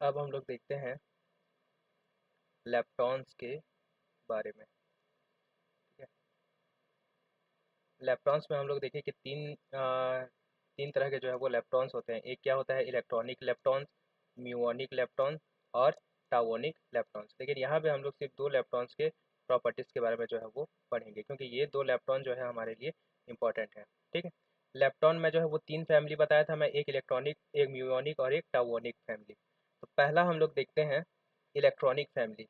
अब हम लोग देखते हैं लेप्टॉन्स के बारे में। ठीक है, लेप्टॉन्स में हम लोग देखें कि तीन तरह के जो है वो लेप्टॉन्स होते हैं। एक क्या होता है, इलेक्ट्रॉनिक लेप्टॉन्स, म्यूओनिक लेप्टॉन्स और टाओनिक लेप्टॉन्स। लेकिन यहाँ पे हम लोग सिर्फ दो लेप्टॉन्स के प्रॉपर्टीज़ के बारे में जो है वो पढ़ेंगे, क्योंकि ये दो लेप्टॉन जो है हमारे लिए इंपॉर्टेंट है। ठीक है, लेप्टॉन में जो है वो तीन फैमिली बताया था मैं, एक इलेक्ट्रॉनिक, एक म्यूओनिक और एक टाओनिक फैमिली। तो पहला हम लोग देखते हैं electronic family.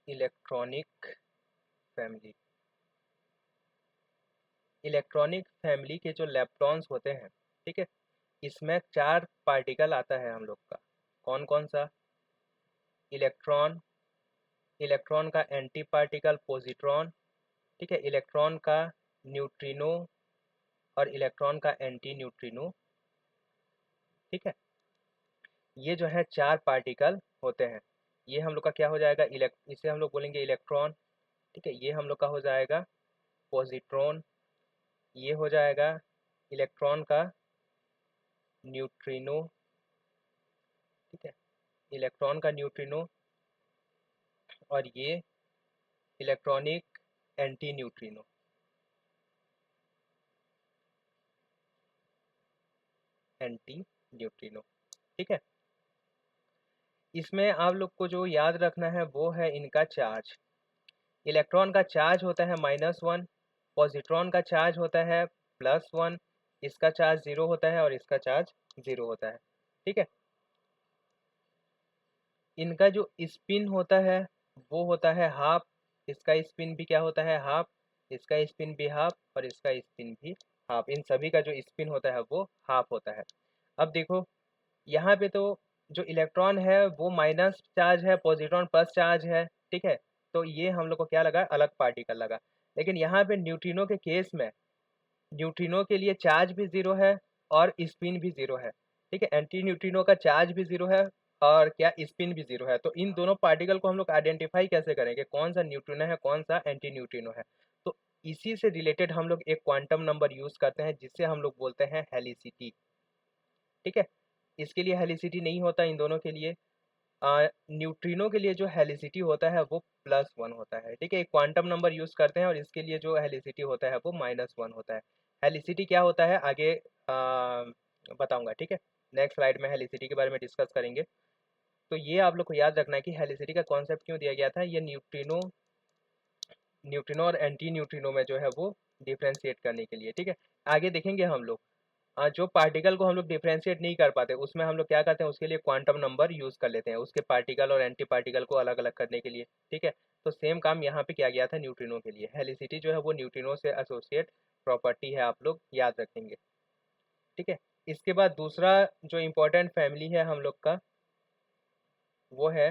Electronic family, electronic family के जो लेप्टॉन्स होते हैं, ठीक है, इसमें चार पार्टिकल आता है हम लोग का। कौन कौन सा? इलेक्ट्रॉन, इलेक्ट्रॉन का एंटी पार्टिकल पॉजिट्रॉन, ठीक है, इलेक्ट्रॉन का न्यूट्रिनो और इलेक्ट्रॉन का एंटी न्यूट्रिनो। ठीक है, ये जो है चार पार्टिकल होते हैं। ये हम लोग का क्या हो जाएगा, इसे हम लोग बोलेंगे इलेक्ट्रॉन। ठीक है, ये हम लोग का हो जाएगा पॉजिट्रॉन, ये हो जाएगा इलेक्ट्रॉन का न्यूट्रिनो। ठीक है, इलेक्ट्रॉन का न्यूट्रिनो, और ये electronic anti neutrino. Anti neutrino, ठीक है। इसमें आप लोग को जो याद रखना है वो है इनका चार्ज। इलेक्ट्रॉन का चार्ज होता है -1, पॉजिट्रॉन का चार्ज होता है +1, इसका चार्ज 0 होता है और इसका चार्ज 0 होता है। ठीक है, इनका जो स्पिन होता है वो होता है हाफ, इसका स्पिन भी क्या होता है, हाफ, इसका स्पिन भी हाफ और इसका स्पिन भी हाफ। इन सभी का जो स्पिन होता है वो हाफ होता है। अब देखो, यहाँ पे तो जो इलेक्ट्रॉन है वो माइनस चार्ज है, पॉजिट्रॉन प्लस चार्ज है। ठीक है, तो ये हम लोग को क्या लगा, अलग पार्टिकल लगा। लेकिन यहाँ पे न्यूट्रिनो के केस में, न्यूट्रिनो के लिए चार्ज भी जीरो है और स्पिन भी जीरो है। ठीक है, एंटी न्यूट्रिनो का चार्ज भी जीरो है और क्या, स्पिन भी जीरो है। तो इन दोनों पार्टिकल को हम लोग आइडेंटिफाई कैसे करेंगे, कौन सा न्यूट्रिनो है कौन सा एंटी न्यूट्रिनो है? तो इसी से रिलेटेड हम लोग एक क्वांटम नंबर यूज करते हैं जिससे हम लोग बोलते हैं हेलिसिटी। ठीक है, इसके लिए हेलिसिटी नहीं होता इन दोनों के लिए। न्यूट्रिनो के लिए जो हेलिसिटी होता है वो +1 होता है। ठीक है, एक क्वांटम नंबर यूज करते हैं और इसके लिए जो हेलिसिटी होता है वो -1 होता है। हेलिसिटी क्या होता है आगे बताऊंगा। ठीक है, नेक्स्ट स्लाइड में हेलिसिटी के बारे में डिस्कस करेंगे। तो ये आप लोग को याद रखना है कि हेलिसिटी का कॉन्सेप्ट क्यों दिया गया था। ये न्यूट्रिनो, न्यूट्रिनो और एंटी न्यूट्रिनो में जो है वो डिफ्रेंशिएट करने के लिए। ठीक है, आगे देखेंगे हम लोग। जो पार्टिकल को हम लोग डिफ्रेंशिएट नहीं कर पाते उसमें हम लोग क्या करते हैं, उसके लिए क्वांटम नंबर यूज कर लेते हैं, उसके पार्टिकल और एंटी पार्टिकल को अलग अलग करने के लिए। ठीक है, तो सेम काम यहाँ पे किया गया था न्यूट्रिनो के लिए। हेलिसिटी जो है वो न्यूट्रिनो से एसोसिएट प्रॉपर्टी है, आप लोग याद रखेंगे। ठीक है, इसके बाद दूसरा जो इम्पोर्टेंट फैमिली है हम लोग का वो है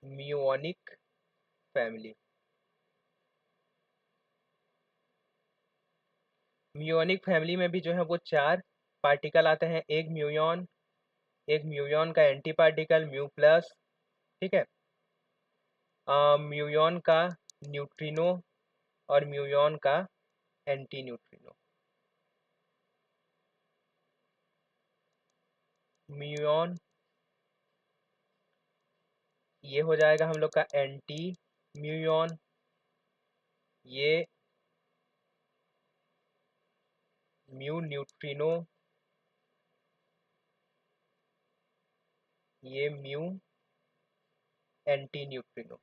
म्यूओनिक फैमिली। म्यूओनिक फैमिली में भी जो है वो चार पार्टिकल आते हैं, एक म्यूओन, एक म्यूओन का एंटी पार्टिकल म्यू+। ठीक है, म्यूओन का न्यूट्रिनो और म्यूओन का एंटी न्यूट्रिनो। म्यूओन, ये हो जाएगा हम लोग का एंटी म्यूओन, ये म्यू न्यूट्रिनो, ये म्यू एंटी न्यूट्रिनो।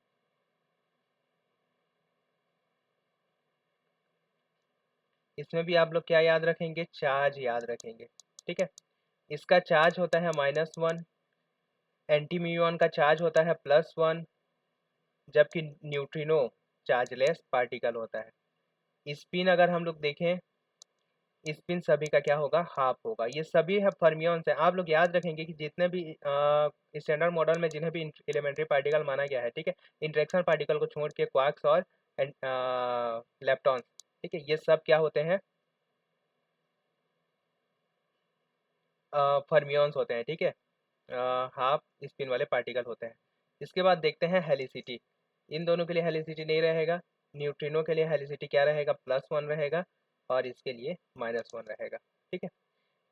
इसमें भी आप लोग क्या याद रखेंगे, चार्ज याद रखेंगे। ठीक है, इसका चार्ज होता है -1, एंटी म्यूओन का चार्ज होता है +1, जबकि न्यूट्रिनो चार्जलेस पार्टिकल होता है। स्पिन अगर हम लोग देखें, स्पिन सभी का क्या होगा, हाफ होगा। ये सभी है फर्मियंस है। आप लोग याद रखेंगे कि जितने भी स्टैंडर्ड मॉडल में जिन्हें भी एलिमेंट्री पार्टिकल माना गया है, ठीक है, इंटरेक्शन पार्टिकल को छोड़ के क्वार्क्स और लेप्टॉन्स, ठीक है, ये सब क्या होते हैं, फर्मियंस होते हैं। ठीक है, हाफ स्पिन वाले पार्टिकल होते हैं। इसके बाद देखते हैं हेलिसिटी। इन दोनों के लिए हेलिसिटी नहीं रहेगा। न्यूट्रिनो के लिए हेलिसिटी क्या रहेगा, +1 रहेगा, और इसके लिए -1 रहेगा। ठीक है,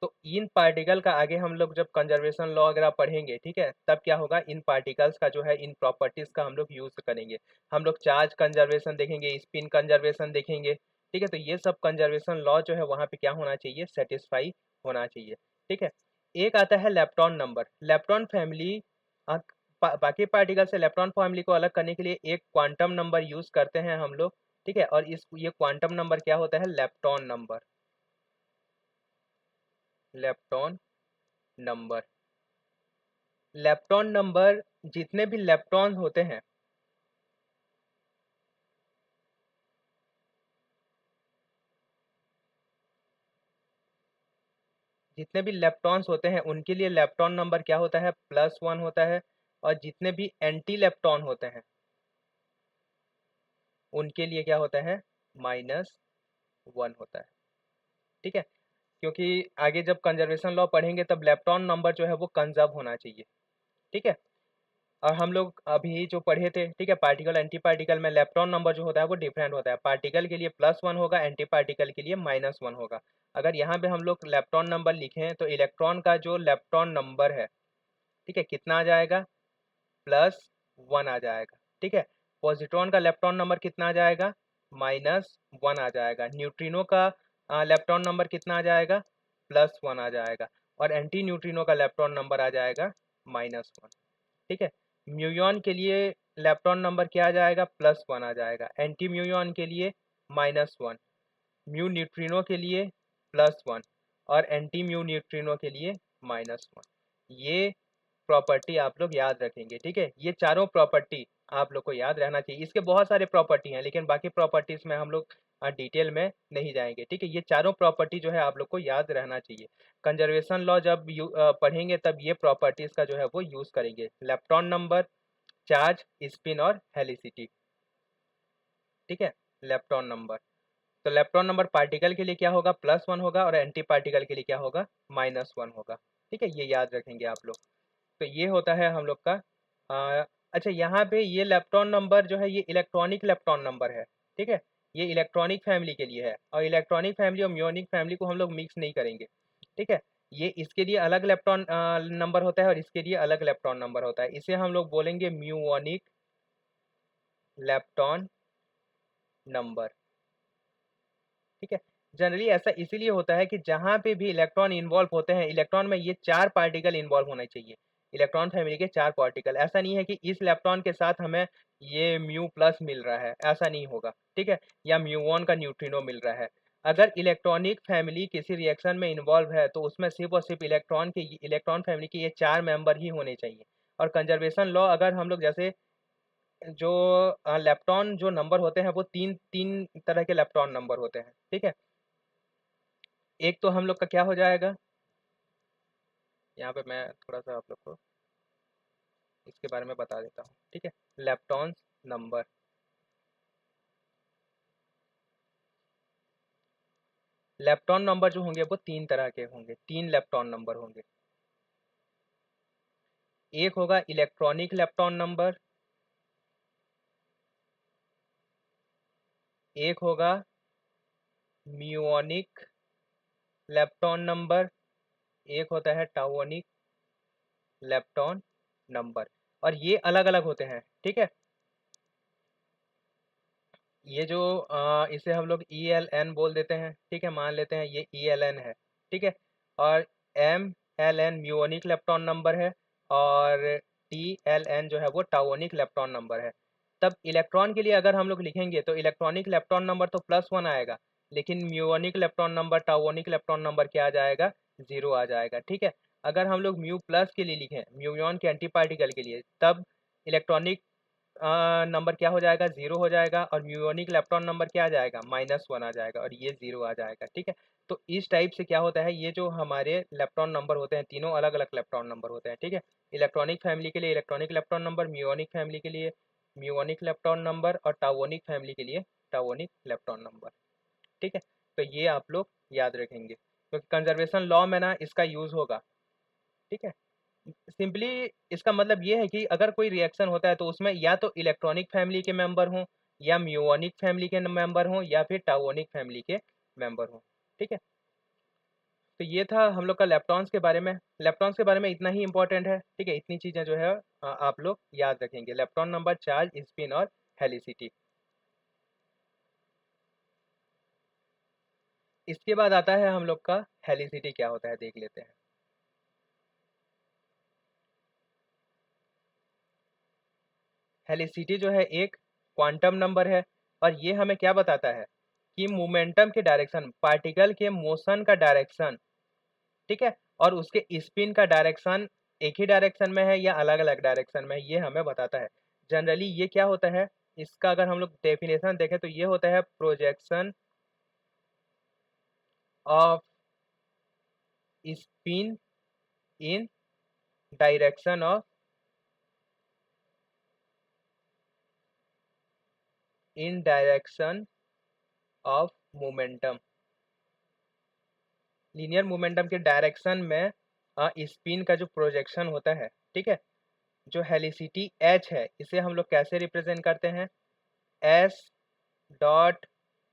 तो इन पार्टिकल का आगे हम लोग जब कंजर्वेशन लॉ वगैरह पढ़ेंगे, ठीक है, तब क्या होगा, इन पार्टिकल्स का जो है इन प्रॉपर्टीज का हम लोग यूज करेंगे। हम लोग चार्ज कंजर्वेशन देखेंगे, स्पिन कंजर्वेशन देखेंगे। ठीक है, तो ये सब कंजर्वेशन लॉ जो है वहाँ पे क्या होना चाहिए, सेटिस्फाई होना चाहिए। ठीक है, एक आता है लेप्टॉन नंबर। लेप्टॉन फैमिली बाकी पार्टिकल से लेप्टॉन फैमिली को अलग करने के लिए एक क्वांटम नंबर यूज करते हैं हम लोग। ठीक है, और इस ये क्वांटम नंबर क्या होता है, lepton number. Lepton number, lepton number, जितने भी लेप्टॉन होते हैं, जितने भी लेप्टॉन्स होते हैं उनके लिए लेप्टॉन नंबर क्या होता है, +1 होता है। और जितने भी एंटी लेप्टॉन होते हैं उनके लिए क्या होता है, -1 होता है। ठीक है, क्योंकि आगे जब कंजर्वेशन लॉ पढ़ेंगे तब लेप्टॉन नंबर जो है वो कंजर्व होना चाहिए। ठीक है, और हम लोग अभी जो पढ़े थे, ठीक है, पार्टिकल एंटी पार्टिकल में लेप्टॉन नंबर जो होता है वो डिफरेंट होता है। पार्टिकल के लिए +1 होगा, एंटी पार्टिकल के लिए -1 होगा। अगर यहाँ पे हम लोग लेप्टॉन नंबर लिखें तो इलेक्ट्रॉन का जो लेप्टॉन नंबर है, ठीक है, कितना आ जाएगा, +1 आ जाएगा। ठीक है, पॉजिट्रॉन का लेप्टॉन नंबर कितना आ जाएगा, -1 आ जाएगा। न्यूट्रिनो का लेप्टॉन नंबर कितना आ जाएगा, +1 आ जाएगा। और एंटी न्यूट्रिनो का लेप्टॉन नंबर आ जाएगा -1। ठीक है, म्यूऑन के लिए लेप्टॉन नंबर क्या आ जाएगा, +1 आ जाएगा। एंटी म्यूऑन के लिए -1, म्यू न्यूट्रिनो के लिए +1, और एंटी म्यू न्यूट्रिनो के लिए -1। ये प्रॉपर्टी आप लोग याद रखेंगे। ठीक है, ये चारों प्रॉपर्टी आप लोग को याद रहना चाहिए। इसके बहुत सारे प्रॉपर्टी हैं, लेकिन बाकी प्रॉपर्टीज में हम लोग डिटेल में नहीं जाएंगे। ठीक है, ये चारों प्रॉपर्टी जो है आप लोग को याद रहना चाहिए। कंजर्वेशन लॉ जब पढ़ेंगे तब ये प्रॉपर्टीज का जो है वो यूज करेंगे, लेप्टॉन नंबर, चार्ज, स्पिन और हेलिसिटी। ठीक है, लेप्टॉन नंबर, तो लेप्टॉन नंबर पार्टिकल के लिए क्या होगा, +1 होगा, और एंटी पार्टिकल के लिए क्या होगा, -1 होगा। ठीक है, ये याद रखेंगे आप लोग। तो ये होता है हम लोग का अच्छा, यहाँ पे ये लेप्टॉन नंबर जो है ये इलेक्ट्रॉनिक लेप्टॉन नंबर है। ठीक है, ये इलेक्ट्रॉनिक फैमिली के लिए है, और इलेक्ट्रॉनिक फैमिली और म्यूनिक फैमिली को हम लोग मिक्स नहीं करेंगे। ठीक है, ये इसके लिए अलग लेप्टॉन नंबर होता है और इसके लिए अलग लेप्टॉन नंबर होता है। इसे हम लोग बोलेंगे म्यूनिक लेप्टॉन नंबर। ठीक है, जनरली ऐसा इसीलिए होता है कि जहाँ पे भी इलेक्ट्रॉन इन्वॉल्व होते हैं, इलेक्ट्रॉन में ये 4 पार्टिकल इन्वॉल्व होने चाहिए। इलेक्ट्रॉन फैमिली के 4 पार्टिकल, ऐसा नहीं है कि इस इलेक्ट्रॉन के साथ हमें ये म्यू प्लस मिल रहा है, ऐसा नहीं होगा। ठीक है, या म्यूऑन का न्यूट्रिनो मिल रहा है। अगर इलेक्ट्रॉनिक फैमिली किसी रिएक्शन में इन्वॉल्व है तो उसमें सिर्फ और सिर्फ इलेक्ट्रॉन फैमिली के ये 4 मेंबर ही होने चाहिए। और कंजर्वेशन लॉ अगर हम लोग जैसे जो लेप्टॉन जो नंबर होते हैं वो तीन तीन तरह के लेप्टॉन नंबर होते हैं। ठीक है, एक तो हम लोग का क्या हो जाएगा, यहाँ पे मैं थोड़ा सा आप लोग को इसके बारे में बता देता हूँ। ठीक है, लेप्टॉन्स नंबर, लेप्टॉन नंबर जो होंगे वो 3 तरह के होंगे, 3 लेप्टॉन नंबर होंगे। एक होगा इलेक्ट्रॉनिक लेप्टॉन नंबर, एक होगा म्यूओनिक लेप्टॉन नंबर, एक होता है टाओनिक लेप्टॉन नंबर। और ये अलग अलग होते हैं। ठीक है, ये जो इसे हम लोग ELN बोल देते हैं। ठीक है, मान लेते हैं ये ELN है। ठीक है, और MLN म्यूओनिक लेप्टॉन नंबर है, और TLN जो है वो टाओनिक लेप्टॉन नंबर है। तब इलेक्ट्रॉन के लिए अगर हम लोग लिखेंगे तो इलेक्ट्रॉनिक लेप्टॉन नंबर तो +1 आएगा, लेकिन म्यूओनिक लेप्टॉन नंबर, टाओनिक लेप्टॉन नंबर क्या आ जाएगा, 0 आ जाएगा। ठीक है, अगर हम लोग म्यू प्लस के लिए लिखें, म्यूऑन के एंटी पार्टिकल के लिए, तब इलेक्ट्रॉनिक नंबर क्या हो जाएगा, 0 हो जाएगा, और म्यूओनिक लेप्टॉन नंबर क्या आ जाएगा, -1 आ जाएगा, और ये 0 आ जाएगा। ठीक है, तो इस टाइप से क्या होता है, ये जो हमारे लेप्टॉन नंबर होते हैं तीनों अलग अलग लेप्टॉन नंबर होते हैं। ठीक है, इलेक्ट्रॉनिक फैमिली के लिए इलेक्ट्रॉनिक लेप्टॉन नंबर, म्यूओनिक फैमिली के लिए म्यूओनिक लेप्टॉन नंबर, और टाओनिक फैमिली के लिए टाओनिक लेप्टॉन नंबर। ठीक है, तो ये आप लोग याद रखेंगे, तो कंजर्वेशन लॉ में ना इसका यूज होगा। ठीक है, सिंपली इसका मतलब ये है कि अगर कोई रिएक्शन होता है तो उसमें या तो इलेक्ट्रॉनिक फैमिली के मेंबर हों, या म्यूओनिक फैमिली के मेंबर हों, या फिर टाओनिक फैमिली के मेंबर हों। ठीक है, तो ये था हम लोग का लेप्टॉन्स के बारे में। लेप्टॉन्स के बारे में इतना ही इंपॉर्टेंट है। ठीक है, इतनी चीज़ें जो है आप लोग याद रखेंगे, लेप्टॉन नंबर, चार्ज, स्पिन और हेलिसिटी। इसके बाद आता है हम लोग का हेलिसिटी क्या होता है, देख लेते हैं। हेलिसिटी जो है एक क्वांटम नंबर है, और ये हमें क्या बताता है कि मोमेंटम के डायरेक्शन, पार्टिकल के मोशन का डायरेक्शन, ठीक है, और उसके स्पिन का डायरेक्शन एक ही डायरेक्शन में है या अलग अलग डायरेक्शन में है, ये हमें बताता है। जनरली ये क्या होता है, इसका अगर हम लोग डेफिनेशन देखें तो ये होता है projection off spin in direction of in direction of momentum. Linear momentum के डायरेक्शन में स्पिन का जो प्रोजेक्शन होता है, ठीक है, जो हेलिसिटी एच है, इसे हम लोग कैसे रिप्रेजेंट करते हैं, S dot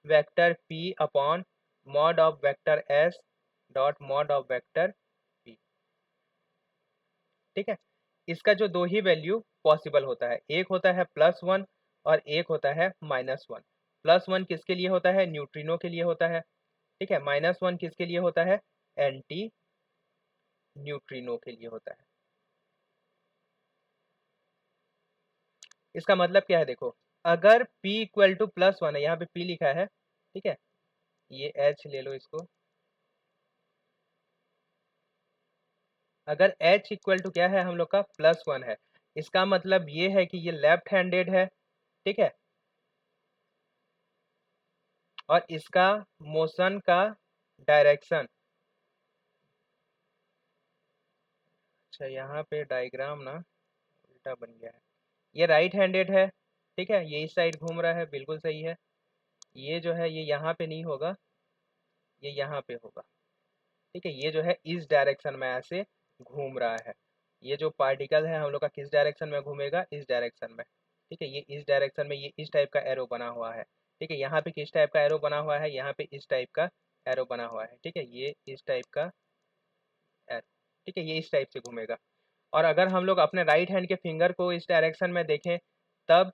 vector P upon mod of vector S dot mod of vector P. ठीक है, इसका जो दो ही वैल्यू पॉसिबल होता है, एक होता है +1 और एक होता है -1। +1 किसके लिए होता है, न्यूट्रिनो के लिए होता है। ठीक है, -1 किसके लिए होता है, एंटी न्यूट्रिनो के लिए होता है। इसका मतलब क्या है, देखो, अगर p इक्वल टू +1 है, यहाँ पे p लिखा है, ठीक है, ये h ले लो इसको। अगर h इक्वल टू क्या है हम लोग का, +1 है, इसका मतलब ये है कि ये लेफ्ट हैंडेड है। ठीक है, और इसका मोशन का डायरेक्शन, अच्छा यहाँ पे डायग्राम ना उल्टा बन गया है, ये राइट हैंडेड है। ठीक है, ये इस साइड घूम रहा है, बिल्कुल सही है। ये जो है ये यहाँ पे नहीं होगा, ये यहाँ पे होगा। ठीक है, ये जो है इस डायरेक्शन में ऐसे घूम रहा है। ये जो पार्टिकल है हम लोग का किस डायरेक्शन में घूमेगा, इस डायरेक्शन में। ठीक है, ये इस डायरेक्शन में, ये इस टाइप का एरो बना हुआ है। ठीक है, यहाँ पे किस टाइप का एरो बना हुआ है, यहाँ पे इस टाइप का एरो बना हुआ है। ठीक है, ये इस टाइप का एरो। ठीक है, ये इस टाइप से घूमेगा। और अगर हम लोग अपने राइट हैंड के फिंगर को इस डायरेक्शन में देखें, तब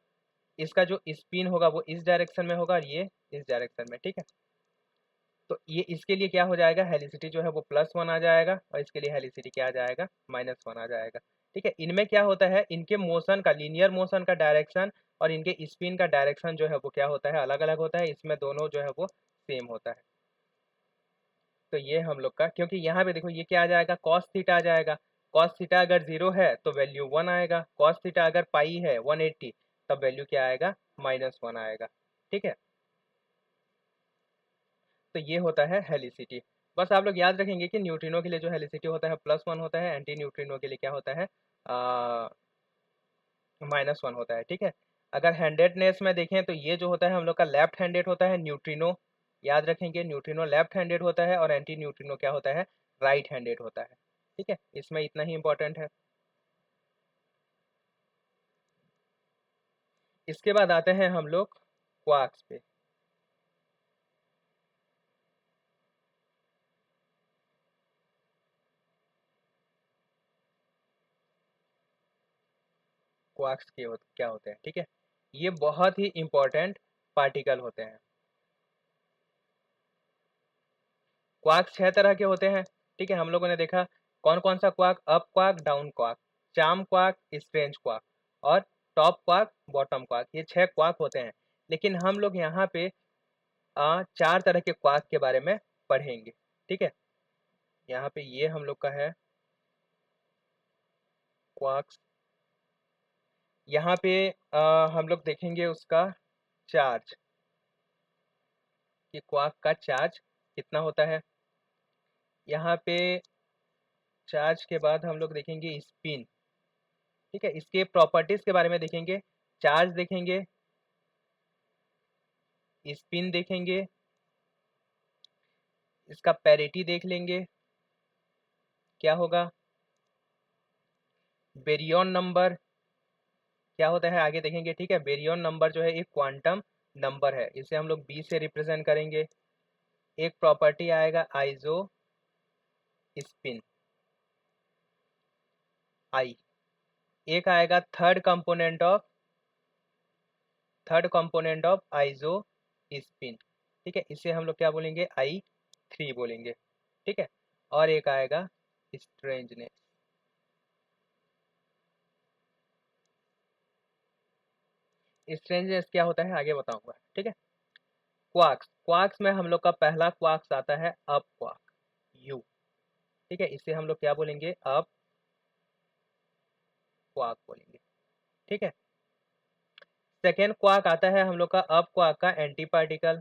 इसका जो स्पिन होगा वो इस डायरेक्शन में होगा और ये इस डायरेक्शन में। ठीक है, तो ये इसके लिए क्या हो जाएगा, हेलिसिटी जो है वो +1 आ जाएगा, और इसके लिए हेलिसिटी क्या आ जाएगा, -1 आ जाएगा। ठीक है, इनमें क्या होता है, इनके मोशन का, लीनियर मोशन का डायरेक्शन और इनके स्पिन का डायरेक्शन जो है वो क्या होता है, अलग अलग होता है। इसमें दोनों जो है वो सेम होता है। तो ये हम लोग का, क्योंकि यहाँ पे देखो ये क्या आ जाएगा, कॉस थीटा आ जाएगा। कॉस थीटा अगर 0 है तो वैल्यू 1 आएगा, कॉस थीटा अगर पाई है 180 तब वैल्यू क्या आएगा, -1 आएगा। ठीक है, तो ये होता है हेलिसिटी। बस आप लोग याद रखेंगे कि न्यूट्रिनो के लिए जो हेलिसिटी होता है +1 होता है, एंटी न्यूट्रिनो के लिए क्या होता है, -1 होता है। ठीक है, अगर हैंडेडनेस में देखें तो ये जो होता है हम लोग का लेफ्ट हैंडेड होता है न्यूट्रिनो। याद रखेंगे, न्यूट्रिनो लेफ्ट हैंडेड होता है और एंटी न्यूट्रिनो क्या होता है, राइट हैंडेड होता है। ठीक है, इसमें इतना ही इंपॉर्टेंट है। इसके बाद आते हैं हम लोग क्वार्क्स पे। क्वार्क्स के क्या होते हैं, ठीक है, ये बहुत ही इंपॉर्टेंट पार्टिकल होते हैं। क्वार्क 6 तरह के होते हैं। ठीक है, हम लोगों ने देखा कौन कौन सा quark, up quark, down quark, charm quark, strange quark और टॉप क्वार्क, बॉटम क्वार्क, ये 6 क्वार्क होते हैं। लेकिन हम लोग यहाँ पे 4 तरह के क्वार्क के बारे में पढ़ेंगे। ठीक है, यहाँ पे ये हम लोग का है क्वार्क्स। यहाँ पे हम लोग देखेंगे उसका चार्ज, कि क्वार्क का चार्ज कितना होता है। यहाँ पे चार्ज के बाद हम लोग देखेंगे स्पिन। ठीक है, इसके प्रॉपर्टीज के बारे में देखेंगे, चार्ज देखेंगे, स्पिन देखेंगे, इसका पैरिटी देख लेंगे क्या होगा, बेरियन नंबर क्या होता है आगे देखेंगे, ठीक है। बेरियन नंबर जो है एक क्वांटम नंबर है, इसे हम लोग बी से रिप्रेजेंट करेंगे। एक प्रॉपर्टी आएगा आइजो स्पिन आई, एक आएगा थर्ड कंपोनेंट ऑफ आइजो स्पिन, ठीक है, इसे हम लोग क्या बोलेंगे, I3 बोलेंगे, ठीक है। और एक आएगा स्ट्रेंजनेस। स्ट्रेंजनेस क्या होता है आगे बताऊंगा, ठीक है। क्वार्क्स, क्वार्क्स में हम लोग का पहला क्वार्क्स आता है अप क्वार्क, यू, ठीक है, इसे हम लोग क्या बोलेंगे, अप क्वार्क बोलेंगे, ठीक है। सेकेंड क्वार्क आता है हम लोग का अप क्वार्क का एंटी पार्टिकल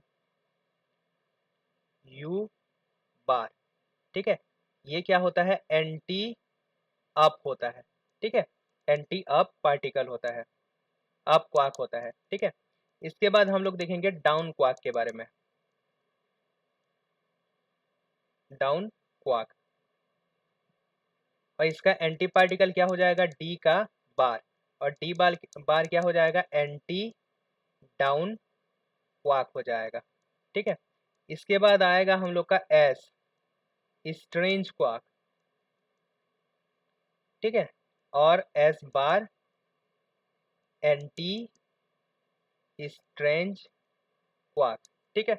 यू बार, ठीक है। ये क्या होता है, एंटी अप होता है, ठीक है, एंटी अप पार्टिकल होता है, अप क्वार्क होता है, ठीक है। इसके बाद हम लोग देखेंगे डाउन क्वार्क के बारे में। डाउन क्वार्क, और इसका एंटी पार्टिकल क्या हो जाएगा, डी का बार, और डी बार बार क्या हो जाएगा, एंटी डाउन क्वार्क हो जाएगा, ठीक है। इसके बाद आएगा हम लोग का एस, स्ट्रेंज क्वार्क, ठीक है, और S bar anti strange quark, ठीक है।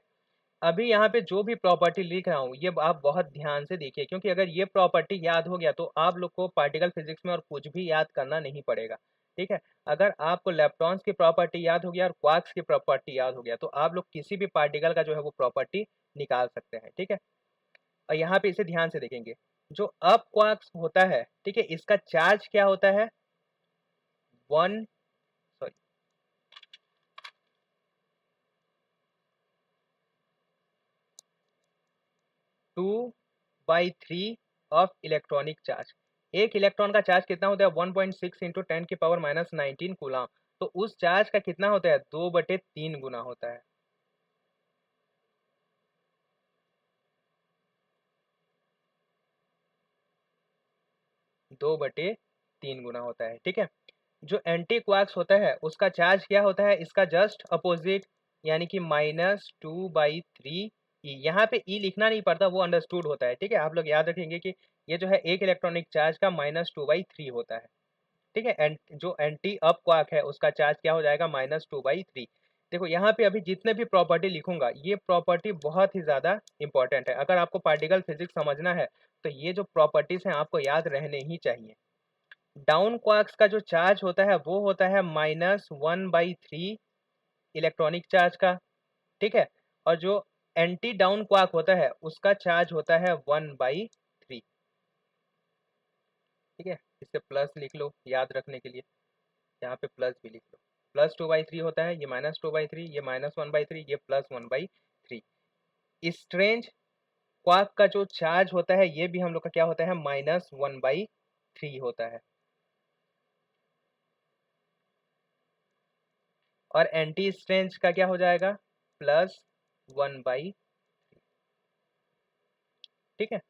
अभी यहाँ पे जो भी प्रॉपर्टी लिख रहा हूँ ये आप बहुत ध्यान से देखिए, क्योंकि अगर ये प्रॉपर्टी याद हो गया तो आप लोग को पार्टिकल फिजिक्स में और कुछ भी याद करना नहीं पड़ेगा, ठीक है। अगर आपको लेप्टॉन्स की प्रॉपर्टी याद हो गया और क्वार्क्स की प्रॉपर्टी याद हो गया तो आप लोग किसी भी पार्टिकल का जो है वो प्रॉपर्टी निकाल सकते हैं, ठीक है। और यहाँ पे इसे ध्यान से देखेंगे, जो अप क्वार्क्स होता है, ठीक है, इसका चार्ज क्या होता है, 2/3 ऑफ इलेक्ट्रॉनिक चार्ज। एक इलेक्ट्रॉन का चार्ज कितना होता है, 1.6 इंटू 10⁻⁻19 कूलम। तो उस चार्ज का कितना होता है, 2/3 गुना होता है। दो बटे तीन गुना होता है, ठीक है। जो एंटी क्वार्क्स होता है उसका चार्ज क्या होता है, इसका जस्ट अपोजिट, यानी कि -2/3 ई। यहाँ पे ई लिखना नहीं पड़ता, वो अंडरस्टूड होता है, ठीक है। आप लोग याद रखेंगे कि ये जो है एक इलेक्ट्रॉनिक चार्ज का -2/3 होता है, ठीक है। एंड जो एंटी अप क्वार्क है उसका चार्ज क्या हो जाएगा, -2/3। देखो यहाँ पे अभी जितने भी प्रॉपर्टी लिखूंगा ये प्रॉपर्टी बहुत ही ज़्यादा इंपॉर्टेंट है। अगर आपको पार्टिकल फिजिक्स समझना है तो ये जो प्रॉपर्टीज हैं आपको याद रहने ही चाहिए। डाउन क्वार्क्स का जो चार्ज होता है वो होता है -1/3 इलेक्ट्रॉनिक चार्ज का, ठीक है। और जो एंटी डाउन क्वार्क होता है उसका चार्ज होता है 1/3, ठीक है। इसे प्लस लिख लो याद रखने के लिए, यहाँ पे प्लस भी लिख लो। +2/3 होता है, ये -2/3, ये -1/3, ये +1/3। स्ट्रेंज क्वार्क का जो चार्ज होता है ये भी हम लोग का क्या होता है, -1/3 होता है। और एंटी स्ट्रेंज का क्या हो जाएगा, +1/3, ठीक है।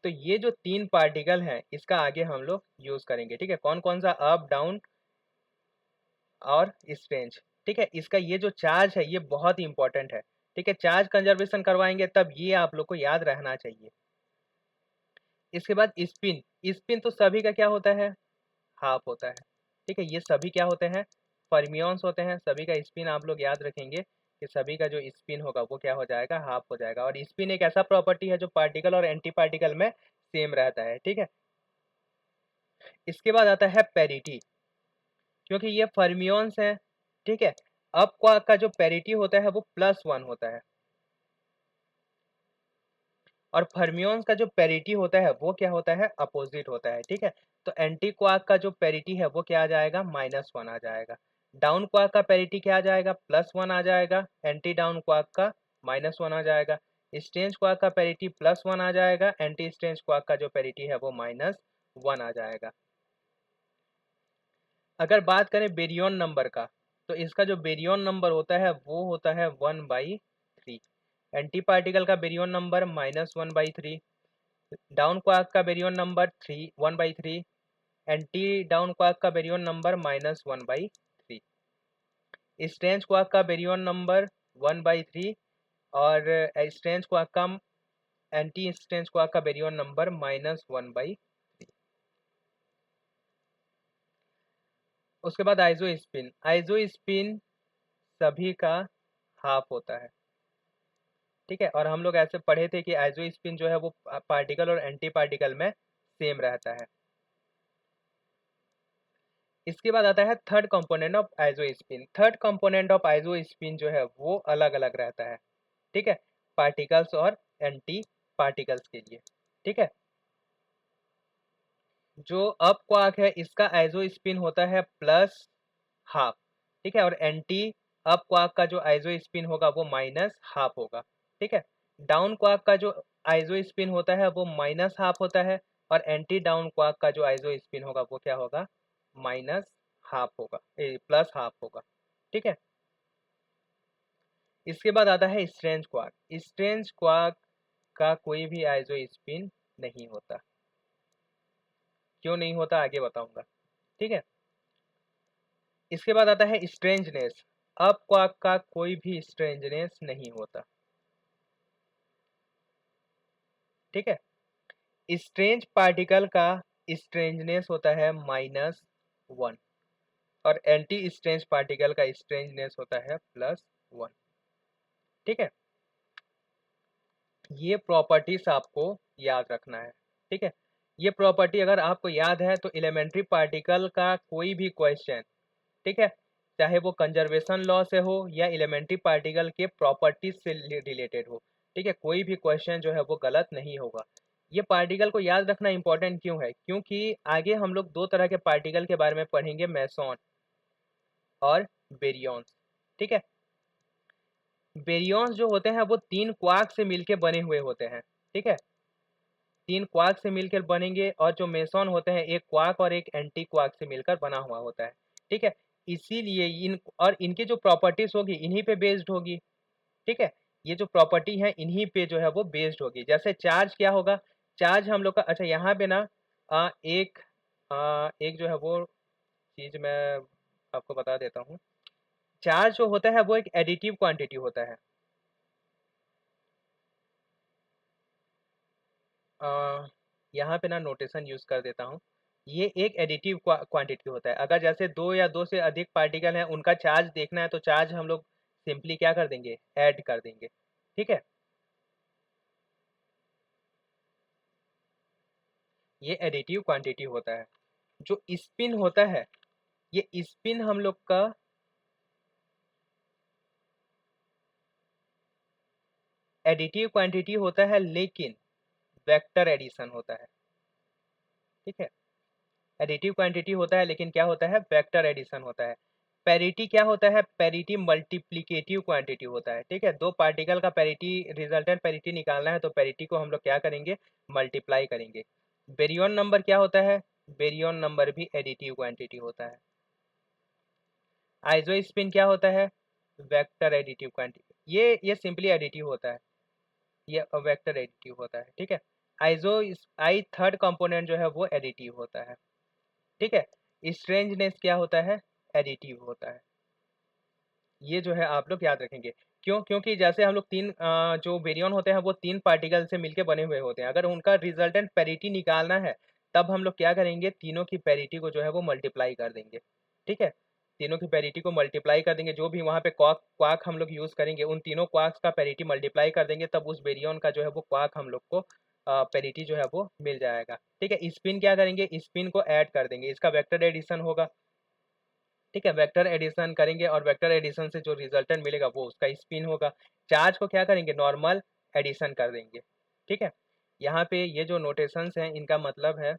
तो ये जो तीन पार्टिकल हैं इसका आगे हम लोग यूज करेंगे, ठीक है। कौन कौन सा, अप डाउन और स्ट्रेंज, ठीक है। इसका ये जो चार्ज है ये बहुत ही इंपॉर्टेंट है, ठीक है। चार्ज कंजर्वेशन करवाएंगे तब ये आप लोग को याद रहना चाहिए। इसके बाद स्पिन, स्पिन तो सभी का क्या होता है, हाफ होता है, ठीक है। ये सभी क्या होते हैं, फर्मियंस होते हैं। सभी का स्पिन आप लोग याद रखेंगे कि सभी का जो स्पिन होगा वो क्या हो जाएगा, हाफ हो जाएगा। और स्पिन एक ऐसा प्रॉपर्टी है जो पार्टिकल और एंटी पार्टिकल में सेम रहता है, ठीक है। इसके बाद आता है पेरिटी, क्योंकि ये फर्मियंस है, ठीक है। अब का जो पेरिटी होता है वो +1 होता है, और फर्मियंस का जो पेरिटी होता है वो क्या होता है, अपोजिट होता है, ठीक है। तो एंटी क्वार्क का जो पेरिटी है वो क्या आ जाएगा, -1 आ जाएगा। डाउन क्वार्क का पेरिटी क्या आ जाएगा, +1 आ जाएगा। एंटी डाउन क्वार्क का -1 आ जाएगा। स्ट्रेंज क्वार्क का पेरिटी +1 आ जाएगा। एंटी स्ट्रेंज क्वार्क का जो पेरिटी है वो -1 आ जाएगा। अगर बात करें बेरियन नंबर का, तो इसका जो बेरियन नंबर होता है वो होता है 1/3। एंटी पार्टिकल का बेरियन नंबर -1/3। डाउन क्वार्क का baryon number 1/3। Anti down quark का बेरियन नंबर -1/3, स्ट्रेंज क्वार्क का बेरियन नंबर 1/3 और स्ट्रेंज क्वार्क का एंटी स्ट्रेंज क्वार्क का बेरियन नंबर -1/3। उसके बाद आइजोस्पिन, आइजोस्पिन सभी का हाफ होता है, ठीक है। और हम लोग ऐसे पढ़े थे कि आइजोस्पिन जो है वो पार्टिकल और एंटी पार्टिकल में सेम रहता है। इसके बाद आता है third component of isospin. Third component of isospin जो है वो अलग अलग रहता है, ठीक है, पार्टिकल्स और एंटी पार्टिकल्स के लिए, ठीक है। जो अप क्वार्क है इसका आइजोस्पिन होता है +½ ठीक है, और एंटी अप क्वार्क का जो आइजोस्पिन होगा वो -½ होगा, ठीक है। डाउन क्वार्क का जो आइजोस्पिन होता है वो -½ होता है, और एंटी डाउन क्वार्क का जो आइजोस्पिन होगा वो क्या होगा, -½ होगा, +½ होगा, ठीक है। इसके बाद आता है स्ट्रेंज क्वार्क। स्ट्रेंज क्वार्क का कोई भी आइजोस्पिन नहीं होता। क्यों नहीं होता आगे बताऊंगा, ठीक है। इसके बाद आता है स्ट्रेंजनेस। अप क्वार्क का कोई भी स्ट्रेंजनेस नहीं होता, ठीक है। स्ट्रेंज पार्टिकल का स्ट्रेंजनेस होता है -1, और एंटी स्ट्रेंज पार्टिकल का स्ट्रेंजनेस होता है +1, ठीक है। ये प्रॉपर्टीज आपको याद रखना है, ठीक है। ये प्रॉपर्टी अगर आपको याद है तो एलिमेंट्री पार्टिकल का कोई भी क्वेश्चन, ठीक है, चाहे वो कंजर्वेशन लॉ से हो या एलिमेंट्री पार्टिकल के प्रॉपर्टीज से रिलेटेड हो, ठीक है, कोई भी क्वेश्चन जो है वो गलत नहीं होगा। ये पार्टिकल को याद रखना इंपॉर्टेंट क्यों है, क्योंकि आगे हम लोग दो तरह के पार्टिकल के बारे में पढ़ेंगे, मेसॉन और बेरियॉन्स, ठीक है। बेरियॉन्स जो होते हैं वो 3 क्वार्क से मिलके बने हुए होते हैं, ठीक है, 3 क्वार्क से मिलकर बनेंगे, और जो मेसॉन होते हैं एक क्वार्क और एक एंटी क्वार्क से मिलकर बना हुआ होता है, ठीक है। इसीलिए इनकी जो प्रॉपर्टीज होगी इन्हीं पे बेस्ड होगी, ठीक है। ये जो प्रॉपर्टी है इन्हीं पे जो है वो बेस्ड होगी। जैसे चार्ज क्या होगा, चार्ज हम लोग का, अच्छा यहाँ पे ना एक जो है वो चीज मैं आपको बता देता हूँ। चार्ज जो होता है वो एक एडिटिव क्वांटिटी होता है। यहाँ पे ना नोटेशन यूज कर देता हूँ। ये एक एडिटिव क्वांटिटी होता है। अगर जैसे दो या दो से अधिक पार्टिकल हैं, उनका चार्ज देखना है तो चार्ज हम लोग सिंपली क्या कर देंगे, ऐड कर देंगे, ठीक है। ये एडिटिव क्वांटिटी होता है। जो स्पिन होता है, ये स्पिन हम लोग का एडिटिव क्वांटिटी होता है, लेकिन वेक्टर एडिशन होता है, ठीक है। एडिटिव क्वांटिटी होता है लेकिन क्या होता है, वेक्टर एडिशन होता है। पैरिटी क्या होता है, पैरिटी मल्टीप्लिकेटिव क्वांटिटी होता है, ठीक है। दो पार्टिकल का पैरिटी, रिजल्टेंट पैरिटी निकालना है तो पैरिटी को हम लोग क्या करेंगे, मल्टीप्लाई करेंगे। बेरियन नंबर क्या होता है, बेरियन नंबर भी एडिटिव क्वांटिटी होता है। आइजो स्पिन क्या होता है, वेक्टर एडिटिव क्वांटिटी। ये सिंपली एडिटिव होता है, ये वेक्टर एडिटिव होता है, ठीक है। आइजो आई थर्ड कंपोनेंट जो है वो एडिटिव होता है, ठीक है। स्ट्रेंजनेस क्या होता है, एडिटिव होता है। ये जो है आप लोग याद रखेंगे। क्यों, क्योंकि जैसे हम लोग जो बेरियन होते हैं वो 3 पार्टिकल से मिलके बने हुए होते हैं। अगर उनका रिजल्टेंट पैरिटी निकालना है तब हम लोग क्या करेंगे, तीनों की पैरिटी को जो है वो मल्टीप्लाई कर देंगे, ठीक है। तीनों की पैरिटी को मल्टीप्लाई कर देंगे, जो भी वहाँ पे क्वार्क क्वार्क हम लोग यूज करेंगे उन तीनों क्वार्क्स का पैरिटी मल्टीप्लाई कर देंगे, तब उस बेरियन का जो है वो क्वार्क हम लोग को पैरिटी जो है वो मिल जाएगा, ठीक है। स्पिन क्या करेंगे, स्पिन को ऐड कर देंगे, इसका वेक्टर एडिशन होगा, ठीक है। वेक्टर एडिशन करेंगे और वेक्टर एडिशन से जो रिजल्टेंट मिलेगा वो उसका स्पिन होगा। चार्ज को क्या करेंगे, नॉर्मल एडिशन कर देंगे, ठीक है। यहाँ पे ये जो नोटेशंस हैं इनका मतलब है,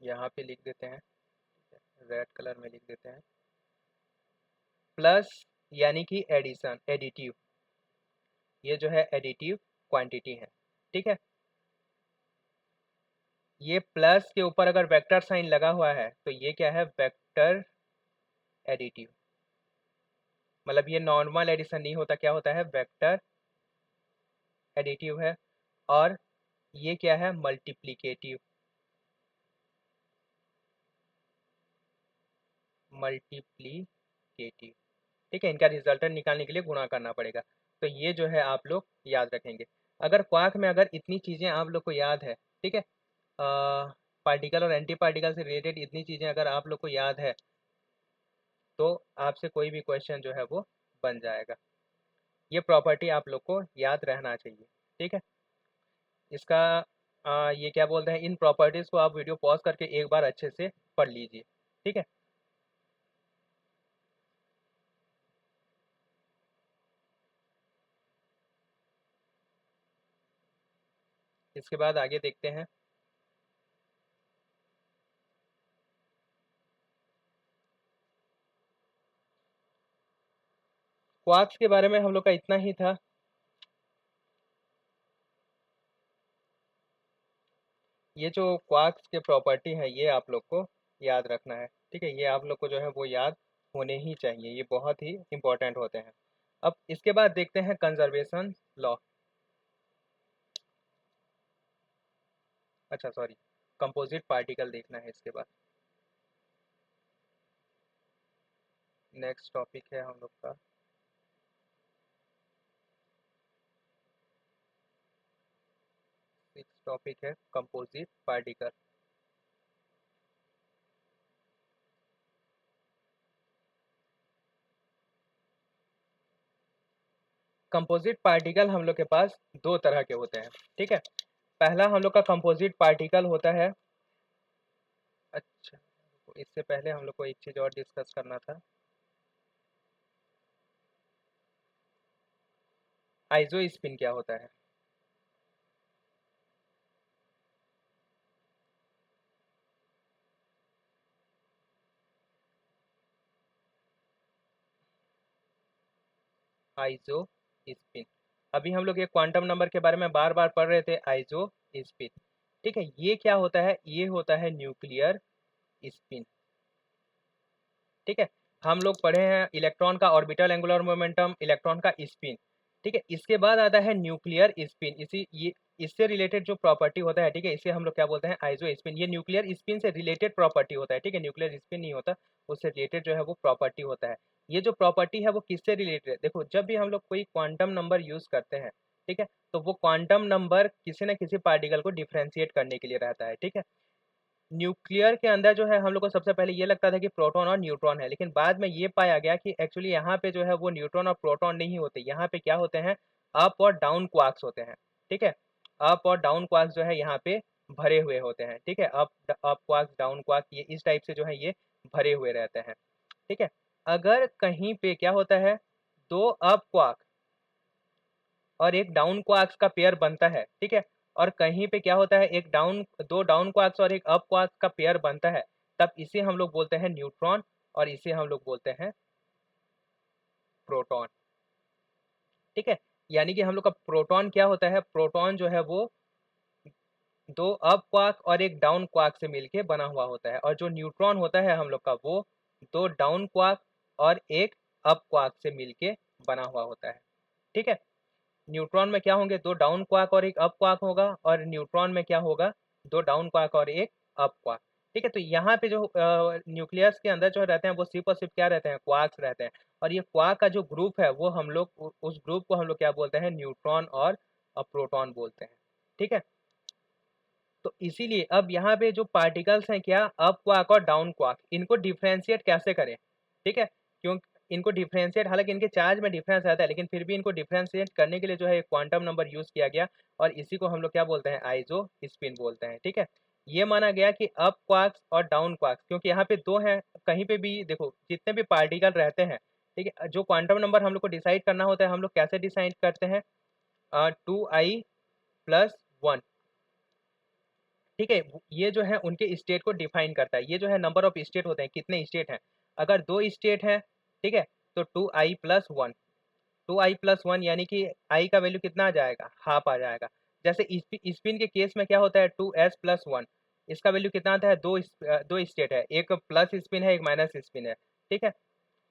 यहाँ पे लिख देते हैं, रेड कलर में लिख देते हैं, प्लस यानी कि एडिशन, एडिटिव, ये जो है एडिटिव क्वांटिटी है, ठीक है। ये प्लस के ऊपर अगर वेक्टर साइन लगा हुआ है तो ये क्या है, वेक्टर एडिटिव, मतलब ये नॉर्मल एडिशन नहीं होता, क्या होता है, वेक्टर एडिटिव है। और ये क्या है, मल्टीप्लिकेटिव, मल्टीप्लिकेटिव। ठीक है, इनका रिजल्टेंट निकालने के लिए गुणा करना पड़ेगा। तो ये जो है आप लोग याद रखेंगे। अगर क्वाक में अगर इतनी चीज़ें आप लोग को याद है, ठीक है, पार्टिकल और एंटी पार्टिकल से रिलेटेड इतनी चीज़ें अगर आप लोग को याद है, तो आपसे कोई भी क्वेश्चन जो है वो बन जाएगा। ये प्रॉपर्टी आप लोग को याद रहना चाहिए। ठीक है, इसका ये क्या बोलते हैं, इन प्रॉपर्टीज़ को आप वीडियो पॉज करके एक बार अच्छे से पढ़ लीजिए। ठीक है, इसके बाद आगे देखते हैं। क्वार्क्स के बारे में हम लोग का इतना ही था। ये जो क्वार्क्स के प्रॉपर्टी है ये आप लोग को याद रखना है। ठीक है, ये आप लोग को जो है वो याद होने ही चाहिए, ये बहुत ही इंपॉर्टेंट होते हैं। अब इसके बाद देखते हैं कंजर्वेशन लॉ, अच्छा सॉरी, कंपोजिट पार्टिकल देखना है इसके बाद। नेक्स्ट टॉपिक है हम लोग का सिक्स टॉपिक है कंपोजिट पार्टिकल। कंपोजिट पार्टिकल हम लोग के पास दो तरह के होते हैं। ठीक है, पहला हम लोग का कंपोजिट पार्टिकल होता है, अच्छा तो इससे पहले हम लोग को एक चीज़ और डिस्कस करना था। आइजो स्पिन क्या होता है, आइजो स्पिन, अभी हम लोग ये क्वांटम नंबर के बारे में बार बार पढ़ रहे थे, आइजो स्पिन। ठीक है, ये क्या होता है, ये होता है न्यूक्लियर स्पिन। ठीक है, हम लोग पढ़े हैं इलेक्ट्रॉन का ऑर्बिटल एंगुलर मोमेंटम, इलेक्ट्रॉन का स्पिन। ठीक है, इसके बाद आता है न्यूक्लियर स्पिन, इसी ये इससे रिलेटेड जो प्रॉपर्टी होता है, ठीक है, इसे हम लोग क्या बोलते हैं, आइजो स्पिन। ये न्यूक्लियर स्पिन से रिलेटेड प्रॉपर्टी होता है। ठीक है, न्यूक्लियर स्पिन नहीं होता, उससे रिलेटेड जो है वो प्रॉपर्टी होता है। ये जो प्रॉपर्टी है वो किससे रिलेटेड है, देखो जब भी हम लोग कोई क्वांटम नंबर यूज करते हैं, ठीक है, तो वो क्वांटम नंबर किसी न किसी पार्टिकल को डिफ्रेंशिएट करने के लिए रहता है। ठीक है, न्यूक्लियर के अंदर जो है हम लोग को सबसे पहले ये लगता था कि प्रोटॉन और न्यूट्रॉन है, लेकिन बाद में ये पाया गया कि एक्चुअली यहाँ पे जो है वो न्यूट्रॉन और प्रोटॉन नहीं होते, यहाँ पे क्या होते हैं, अप और डाउन क्वार्क्स होते हैं। ठीक है, अप और डाउन क्वार्क्स जो है यहाँ पे भरे हुए होते हैं। ठीक है, up up quarks down quark, ये इस टाइप से जो है ये भरे हुए रहते हैं। ठीक है, अगर कहीं पे क्या होता है, दो अप क्वार्क और एक डाउन क्वार्क्स का पेयर बनता है, ठीक है, और कहीं पे क्या होता है, एक डाउन दो डाउन क्वार्क्स और एक अप क्वार्क का पेयर बनता है, तब इसे हम लोग बोलते हैं न्यूट्रॉन और इसे हम लोग बोलते हैं प्रोटॉन। ठीक है, यानी कि हम लोग का प्रोटॉन क्या होता है, प्रोटॉन जो है वो दो अप क्वार्क और एक डाउन क्वार्क से मिलके बना हुआ होता है, और जो न्यूट्रॉन होता है हम लोग का वो दो डाउन क्वार्क और एक अप क्वार्क से मिलके बना हुआ होता है। ठीक है, न्यूट्रॉन में क्या होंगे, दो डाउन क्वार्क और एक अप क्वार्क होगा, और न्यूट्रॉन में क्या होगा, दो डाउन क्वार्क और एक अप क्वार्क। ठीक है, तो यहाँ पे जो न्यूक्लियस के अंदर जो रहते हैं वो सिर्फ और सिर्फ क्या रहते हैं, क्वार्क्स रहते हैं, और ये क्वार्क का जो ग्रुप है वो हम लोग उस ग्रुप को हम लोग क्या बोलते हैं, न्यूट्रॉन और प्रोटॉन बोलते हैं। ठीक है, तो इसीलिए अब यहाँ पे जो पार्टिकल्स हैं क्या, अप क्वार्क और डाउन क्वार्क, इनको डिफ्रेंशिएट कैसे करें। ठीक है, क्यों इनको डिफ्रेंशिएट, हालांकि इनके चार्ज में डिफरेंस आता है, लेकिन फिर भी इनको डिफ्रेंशिएट करने के लिए जो है एक क्वांटम नंबर यूज किया गया, और इसी को हम लोग क्या बोलते हैं, आइजो स्पिन बोलते हैं। ठीक है, ये माना गया कि अप क्वार्क्स और डाउन क्वार्क्स, क्योंकि यहाँ पे दो हैं, कहीं पे भी देखो जितने भी पार्टिकल रहते हैं, ठीक है, जो क्वांटम नंबर हम लोग को डिसाइड करना होता है, हम लोग कैसे डिसाइड करते हैं, 2i+1। ठीक है, ये जो है उनके स्टेट को डिफाइन करता है, ये जो है नंबर ऑफ स्टेट होते हैं, कितने स्टेट हैं, अगर दो स्टेट हैं, ठीक है, तो 2i+1, 2i+1 यानी कि आई का वैल्यू कितना आ जाएगा, हाफ आ जाएगा। जैसे स्पिन के केस में क्या होता है, 2s+1, इसका वैल्यू कितना आता है, दो स्टेट है, एक प्लस स्पिन है एक माइनस स्पिन है। ठीक है,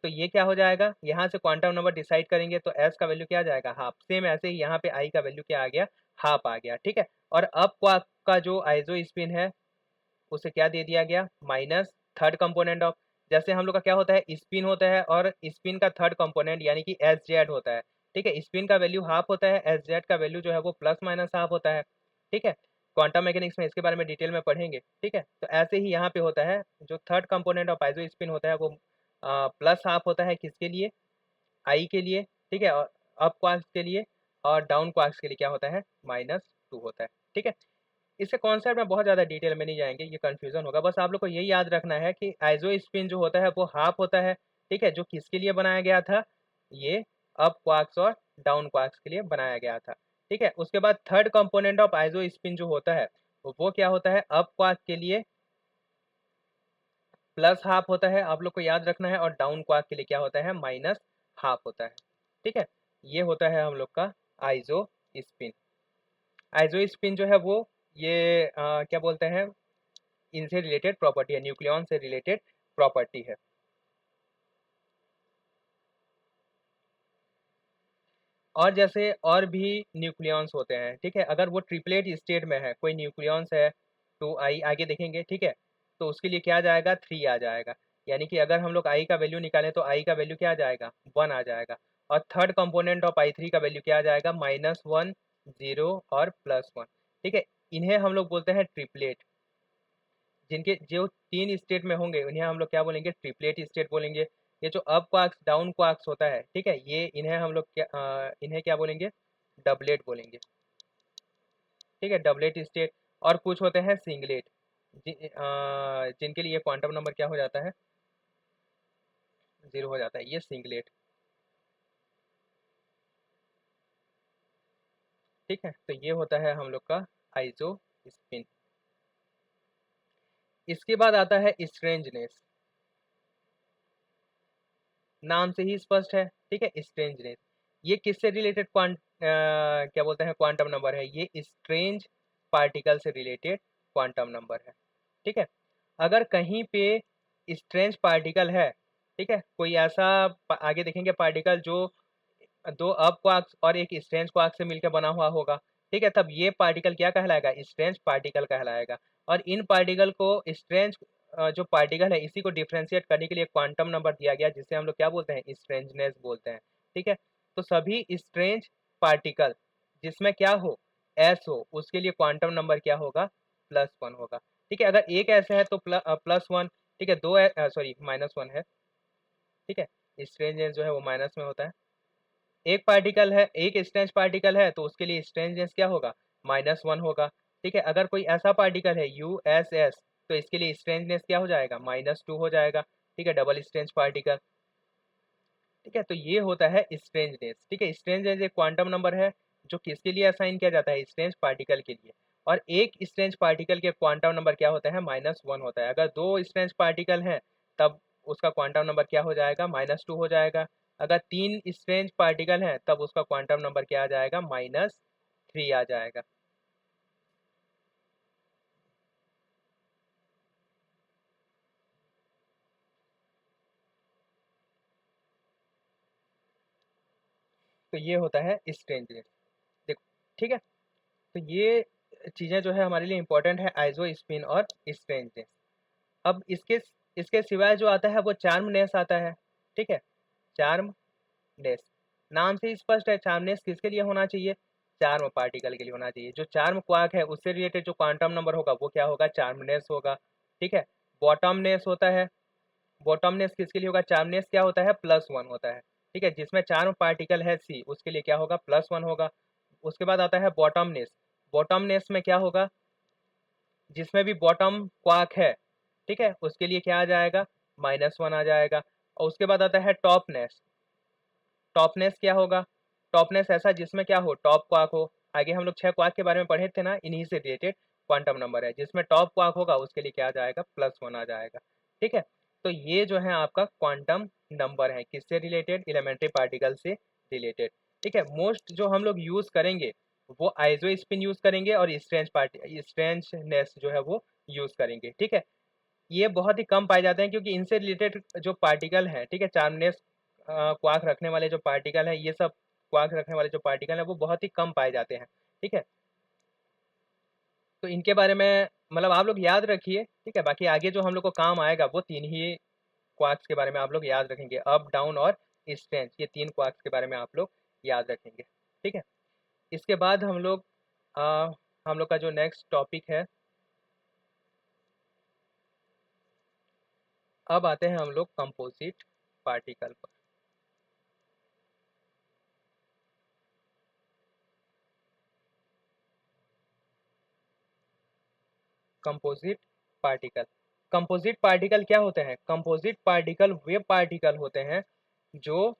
तो ये क्या हो जाएगा, यहाँ से क्वांटम नंबर डिसाइड करेंगे तो एस का वैल्यू क्या आ जाएगा, हाफ। सेम ऐसे ही यहाँ पे आई का वैल्यू क्या आ गया, हाफ आ गया, ठीक है। और अब क्वार्क का जो आइसो स्पिन है उसे क्या दे दिया गया, माइनस थर्ड कंपोनेंट ऑफ, जैसे हम लोग का क्या होता है, स्पिन होता है और स्पिन का थर्ड कंपोनेंट यानी कि एस जेड होता है, ठीक है। स्पिन का वैल्यू हाफ होता है, एस जेड का वैल्यू जो है वो प्लस माइनस हाफ होता है, ठीक है। क्वांटम मैकेनिक्स में इसके बारे में डिटेल में पढ़ेंगे, ठीक है। तो ऐसे ही यहाँ पे होता है, जो third component of iso spin होता है वो प्लस हाफ होता है, किसके लिए, आई के लिए, ठीक है। और अप क्वार्क्स के लिए और डाउन क्वार्क्स के लिए क्या होता है, -2 होता है, ठीक है। इसके कॉन्सेप्ट में बहुत ज़्यादा डिटेल में नहीं जाएंगे, ये कंफ्यूजन होगा, बस आप लोग को यही याद रखना है कि आइसो स्पिन जो होता है वो हाफ होता है, ठीक है, जो किसके लिए बनाया गया था, ये अप क्वार्क्स और डाउन क्वार्क्स के लिए बनाया गया था, ठीक है। उसके बाद third component of iso spin जो होता है वो क्या होता है, अप क्वार्क के लिए प्लस हाफ होता है, आप लोग को याद रखना है, और डाउन क्वार्क के लिए क्या होता है, माइनस हाफ होता है, ठीक है। ये होता है हम लोग का आइसो स्पिन। आइसो स्पिन जो है वो ये क्या बोलते हैं, इनसे रिलेटेड प्रॉपर्टी है, न्यूक्लियॉन से रिलेटेड प्रॉपर्टी है। और जैसे और भी न्यूक्लियॉन्स होते हैं, ठीक है, अगर वो ट्रिपलेट स्टेट में है, कोई न्यूक्लियॉन्स है तो आई आगे देखेंगे, ठीक है, तो उसके लिए क्या आ जाएगा, 3 आ जाएगा, यानी कि अगर हम लोग आई का वैल्यू निकालें तो आई का वैल्यू क्या आ जाएगा, 1 आ जाएगा। और third component of I three का वैल्यू क्या आ जाएगा, -1, 0 और +1, ठीक है। इन्हें हम लोग बोलते हैं ट्रिपलेट। जिनके जो 3 स्टेट में होंगे उन्हें हम लोग क्या बोलेंगे, ट्रिपलेट स्टेट बोलेंगे। ये जो अप क्वार्क्स डाउन क्वार्क्स होता है, ठीक है, ये इन्हें हम लोग क्या इन्हें क्या बोलेंगे, डबलेट बोलेंगे, ठीक है, डबलेट स्टेट। और कुछ होते हैं सिंगलेट, जिनके लिए क्वांटम नंबर क्या हो जाता है, 0 हो जाता है, ये सिंगलेट, ठीक है। तो ये होता है हम लोग का आइसो स्पिन। इसके बाद आता है स्ट्रेंजनेस, नाम से ही स्पष्ट है, ठीक है, स्ट्रेंजनेस। ये किससे रिलेटेड क्या बोलते हैं, क्वांटम नंबर है, ये स्ट्रेंज पार्टिकल से रिलेटेड क्वांटम नंबर है, ठीक है। अगर कहीं पे स्ट्रेंज पार्टिकल है, ठीक है, कोई ऐसा आगे देखेंगे पार्टिकल जो दो अप क्वार्क्स और एक स्ट्रेंज क्वार्क से मिलकर बना हुआ होगा, ठीक है, तब ये पार्टिकल क्या कहलाएगा, स्ट्रेंज पार्टिकल कहलाएगा। और इन पार्टिकल को स्ट्रेंज जो पार्टिकल है इसी को डिफ्रेंशिएट करने के लिए क्वांटम नंबर दिया गया, जिसे हम लोग क्या बोलते हैं, स्ट्रेंजनेस बोलते हैं, ठीक है। तो सभी स्ट्रेंज पार्टिकल जिसमें क्या हो, एस हो, उसके लिए क्वांटम नंबर क्या होगा, +1 होगा, ठीक है। अगर एक ऐसे है तो +1, ठीक है, दो सॉरी -1 है, ठीक है, स्ट्रेंजनेस जो है वो माइनस में होता है। एक पार्टिकल है, एक स्ट्रेंज पार्टिकल है तो उसके लिए स्ट्रेंजनेस क्या होगा, -1 होगा, ठीक है। अगर कोई ऐसा पार्टिकल है USS तो इसके लिए स्ट्रेंजनेस क्या हो जाएगा, -2 हो जाएगा, ठीक है, डबल स्ट्रेंज पार्टिकल, ठीक है। तो ये होता है स्ट्रेंजनेस, ठीक है। स्ट्रेंजनेस एक क्वांटम नंबर है जो किसके लिए असाइन किया जाता है, स्ट्रेंज पार्टिकल के लिए। और एक स्ट्रेंज पार्टिकल के क्वांटम नंबर क्या होता है, -1 होता है। अगर दो स्ट्रेंज पार्टिकल हैं तब उसका क्वांटम नंबर क्या हो जाएगा, -2 हो जाएगा। अगर 3 स्ट्रेंज पार्टिकल हैं तब उसका क्वांटम नंबर क्या आ जाएगा, -3 आ जाएगा। तो ये होता है स्ट्रेंजनेस, देखो, ठीक है। तो ये चीज़ें जो है हमारे लिए इंपॉर्टेंट है, आइसो स्पिन और स्ट्रेंजनेस। अब इसके इसके सिवाय जो आता है वो चार्मनेस आता है, ठीक है, चार्मनेस। नाम से ही स्पष्ट है, चार्मनेस किसके लिए होना चाहिए, चार्म पार्टिकल के लिए होना चाहिए। जो चार्म क्वार्क है उससे रिलेटेड जो क्वांटम नंबर होगा वो क्या होगा, चार्मनेस होगा, ठीक है। बॉटमनेस होता है, बॉटमनेस किसके लिए होगा, चार्मनेस क्या होता है, +1 होता है, ठीक है। जिसमें चार्म पार्टिकल है C उसके लिए क्या होगा, +1 होगा। उसके बाद आता है बॉटमनेस, बॉटमनेस में क्या होगा, जिसमें भी बॉटम क्वार्क है, ठीक है, उसके लिए क्या आ जाएगा, -1 आ जाएगा। और उसके बाद आता है टॉपनेस, टॉपनेस क्या होगा, टॉपनेस ऐसा जिसमें क्या हो, टॉप क्वार्क हो। आगे हम लोग 6 क्वार्क के बारे में पढ़े थे ना, इन्हीं से रिलेटेड क्वांटम नंबर है, जिसमें टॉप क्वार्क होगा उसके लिए क्या आ जाएगा, +1 आ जाएगा, ठीक है। तो ये जो है आपका क्वांटम नंबर है, किससे रिलेटेड, एलिमेंट्री पार्टिकल से रिलेटेड, ठीक है। मोस्ट जो हम लोग यूज करेंगे वो आइसो स्पिन यूज करेंगे और स्ट्रेंज पार्टी स्ट्रेंजनेस जो है वो यूज करेंगे, ठीक है। ये बहुत ही कम पाए जाते हैं क्योंकि इनसे रिलेटेड जो पार्टिकल हैं, ठीक है, चार्मनेस क्वार्क रखने वाले जो पार्टिकल है, ये सब क्वार्क रखने वाले जो पार्टिकल है वो बहुत ही कम पाए जाते हैं, ठीक है। तो इनके बारे में मतलब आप लोग याद रखिए, ठीक है। बाकी आगे जो हम लोग को काम आएगा वो तीन ही क्वार्क्स के बारे में आप लोग याद रखेंगे, अप डाउन और स्ट्रेंथ, ये तीन क्वार्क्स के बारे में आप लोग याद रखेंगे, ठीक है। इसके बाद हम लोग का जो नेक्स्ट टॉपिक है, अब आते हैं हम लोग कंपोजिट पार्टिकल पर। कंपोजिट पार्टिकल, कंपोजिट पार्टिकल क्या होते हैं? कंपोजिट पार्टिकल वे पार्टिकल होते हैं जो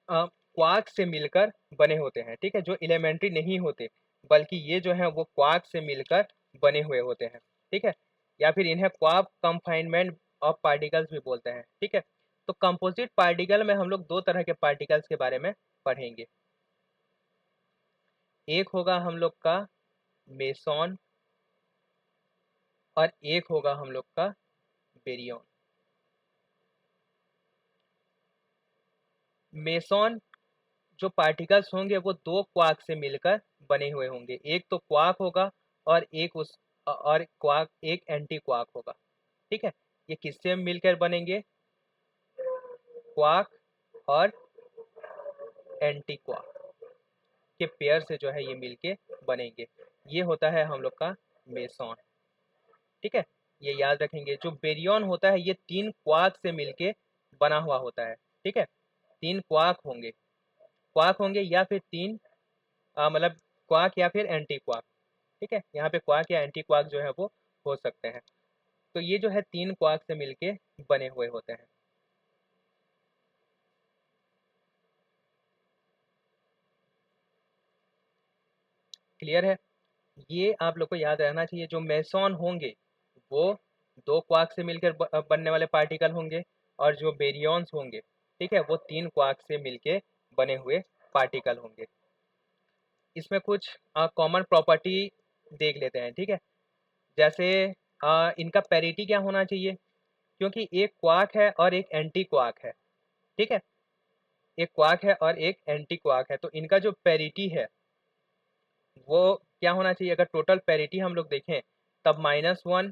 क्वार्क से मिलकर बने होते हैं, ठीक है, जो एलिमेंट्री नहीं होते, बल्कि ये जो है वो क्वार्क से मिलकर बने हुए होते हैं, ठीक है। या फिर इन्हें क्वार्क कंफाइनमेंट ऑफ पार्टिकल्स भी बोलते हैं, ठीक है। तो कंपोजिट पार्टिकल में हम लोग दो तरह के पार्टिकल्स के बारे में पढ़ेंगे। एक होगा हम लोग का मेसॉन और एक होगा हम लोग का बेरियन। मेसॉन जो पार्टिकल्स होंगे वो दो क्वार्क से मिलकर बने हुए होंगे, एक तो क्वार्क होगा और क्वार्क एक एंटी क्वार्क होगा, ठीक है। ये किससे मिलकर बनेंगे? क्वार्क और एंटी क्वार्क के पेयर से जो है ये मिलके बनेंगे, ये होता है हम लोग का मेसॉन, ठीक है। ये याद रखेंगे। जो बेरियन होता है ये तीन क्वार्क से मिलके बना हुआ होता है, ठीक है। तीन क्वार्क होंगे या फिर तीन मतलब क्वार्क या फिर एंटी क्वार्क, ठीक है। यहाँ पे क्वार्क या एंटी क्वार्क जो है वो हो सकते हैं। तो ये जो है तीन क्वार्क से मिलके बने हुए होते हैं। क्लियर है? ये आप लोग को याद रहना चाहिए। जो मेसॉन होंगे वो दो क्वार्क से मिलकर बनने वाले पार्टिकल होंगे, और जो बेरियंस होंगे, ठीक है, वो तीन क्वार्क से मिलके बने हुए पार्टिकल होंगे। इसमें कुछ कॉमन प्रॉपर्टी देख लेते हैं, ठीक है। जैसे इनका पैरिटी क्या होना चाहिए, क्योंकि एक क्वार्क है और एक एंटी क्वार्क है, ठीक है। एक क्वार्क है और एक एंटी क्वार्क है, तो इनका जो पैरिटी है वो क्या होना चाहिए? अगर टोटल पैरिटी हम लोग देखें तब -1,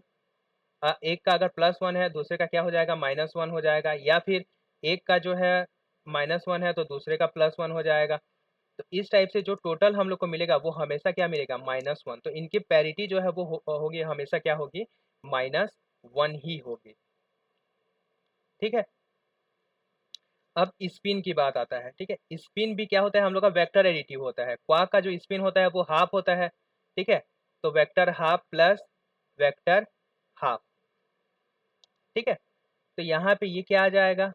एक का अगर +1 है दूसरे का क्या हो जाएगा? -1 हो जाएगा, या फिर एक का जो है -1 है तो दूसरे का +1 हो जाएगा। तो इस टाइप से जो टोटल हम लोग को मिलेगा वो हमेशा क्या मिलेगा? -1। तो इनकी पैरिटी जो है वो होगी हमेशा क्या होगी? -1 ही होगी, ठीक है। अब स्पिन की बात आता है, ठीक है। स्पिन भी क्या होता है? हम लोग का वेक्टर एडिटिव होता है। क्वार्क का जो स्पिन होता है वो हाफ होता है, ठीक है। तो vector half plus vector half, ठीक है। तो यहाँ पे ये क्या आ जाएगा?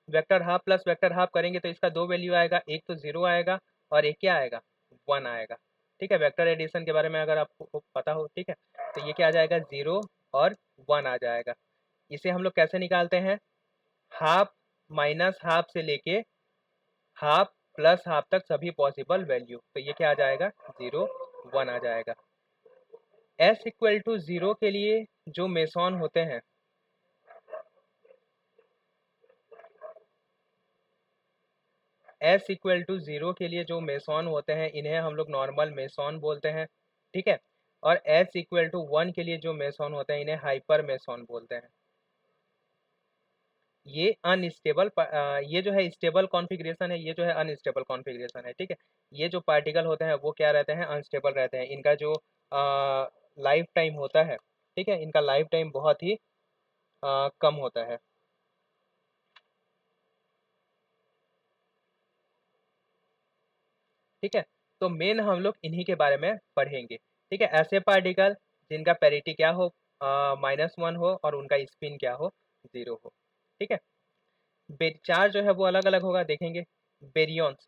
Vector half plus vector half करेंगे तो इसका दो वैल्यू आएगा, एक तो 0 आएगा और एक क्या आएगा? 1 आएगा, ठीक है। वेक्टर एडिशन के बारे में अगर आपको पता हो, ठीक है, तो ये क्या आ जाएगा? 0 और 1 आ जाएगा। इसे हम लोग कैसे निकालते हैं? हाफ माइनस हाफ से लेके हाफ प्लस हाफ तक सभी पॉसिबल वैल्यू, तो ये क्या आ जाएगा? 0 1 आ जाएगा। S=0 के लिए जो मेसॉन होते हैं, S=0 के लिए जो मेसॉन होते हैं इन्हें हम लोग नॉर्मल मेसॉन बोलते हैं, ठीक है। और S=1 के लिए जो मेसॉन होते हैं इन्हें हाइपर मेसॉन बोलते हैं। ये अनस्टेबल ये जो है स्टेबल कॉन्फ़िगरेशन है, ये जो है अनस्टेबल कॉन्फ़िगरेशन है, ठीक है। ये जो पार्टिकल होते हैं वो क्या रहते हैं? अनस्टेबल रहते हैं। इनका जो लाइफ टाइम होता है, ठीक है, इनका लाइफ टाइम बहुत ही कम होता है। ठीक है, तो मेन हम लोग इन्हीं के बारे में पढ़ेंगे, ठीक है। ऐसे पार्टिकल जिनका पेरिटी क्या हो? -1 हो और उनका स्पिन क्या हो? 0 हो, ठीक है। चार जो है वो अलग अलग होगा, देखेंगे। बेरियंस,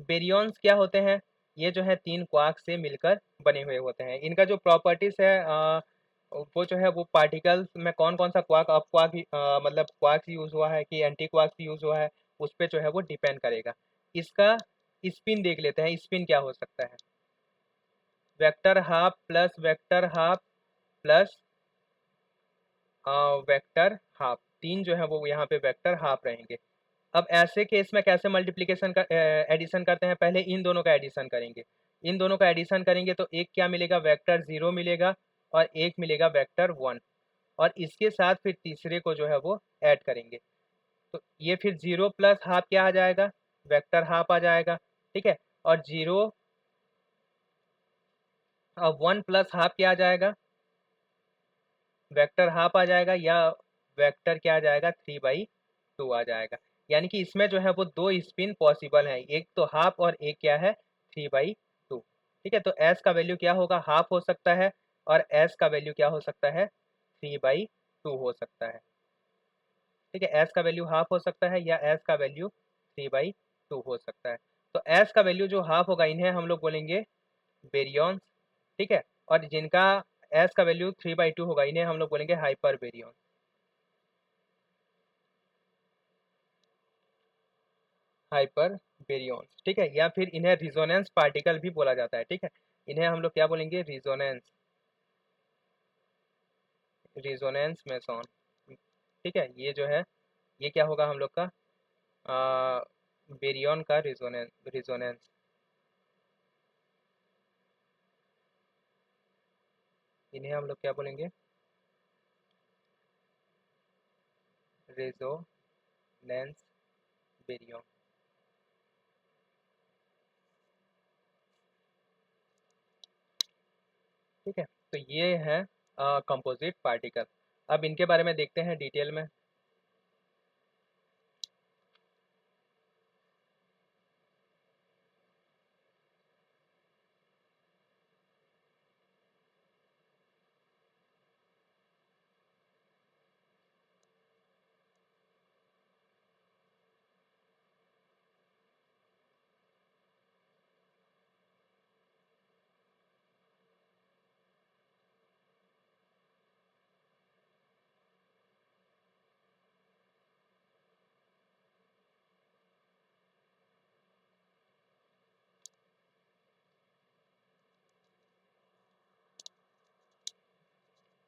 बेरियंस क्या होते हैं? ये जो है तीन क्वार्क से मिलकर बने हुए होते हैं। इनका जो प्रॉपर्टीज है वो जो है वो पार्टिकल्स में कौन कौन सा क्वार्क अप क्वार्क मतलब क्वार्क यूज हुआ है कि एंटी क्वार्क यूज हुआ है, उस पर जो है वो डिपेंड करेगा। इसका स्पिन देख लेते हैं। स्पिन क्या हो सकता है? Vector half plus vector half plus vector half, 3 जो है वो यहाँ पे वेक्टर हाफ रहेंगे। अब ऐसे केस में कैसे मल्टीप्लिकेशन का एडिशन करते हैं, पहले इन दोनों का एडिशन करेंगे। इन दोनों का एडिशन करेंगे तो एक क्या मिलेगा, वेक्टर 0 मिलेगा और एक मिलेगा वेक्टर 1, और इसके साथ फिर तीसरे को जो है वो ऐड करेंगे। तो ये फिर 0 प्लस हाफ क्या आ जाएगा, वेक्टर हाफ आ जाएगा, ठीक है। और 0 और 1 प्लस हाफ क्या आ जाएगा, वेक्टर हाफ आ जाएगा, या वेक्टर क्या आ जाएगा, 3/2 आ जाएगा। यानी कि इसमें जो है वो दो स्पिन पॉसिबल है, एक तो हाफ और एक क्या है, 3/2। ठीक है, तो एस का वैल्यू क्या होगा, हाफ हो सकता है, और एस का वैल्यू क्या हो सकता है, 3/2 हो सकता है। ठीक है, एस का वैल्यू हाफ हो सकता है या एस का वैल्यू 3/2 हो सकता है। तो एस का वैल्यू जो हाफ होगा इन्हें हम लोग बोलेंगे बेरियंस। ठीक है, और जिनका एस का वैल्यू 3/2 होगा इन्हें हम लोग बोलेंगे हाइपर बेरियंस। हाइपर बेरियंस, ठीक है, या फिर इन्हें रिजोनेंस पार्टिकल भी बोला जाता है। ठीक है, इन्हें हम लोग क्या बोलेंगे, रिजोनेंस, रिजोनेंस मेसॉन। ठीक है, ये जो है ये क्या होगा हम लोग का बेरियन का रिजोनेंस, रिजोनेंस। इन्हें हम लोग क्या बोलेंगे, रेजोनेंस बेरियन। ठीक है, तो ये है कंपोजिट पार्टिकल। अब इनके बारे में देखते हैं डिटेल में।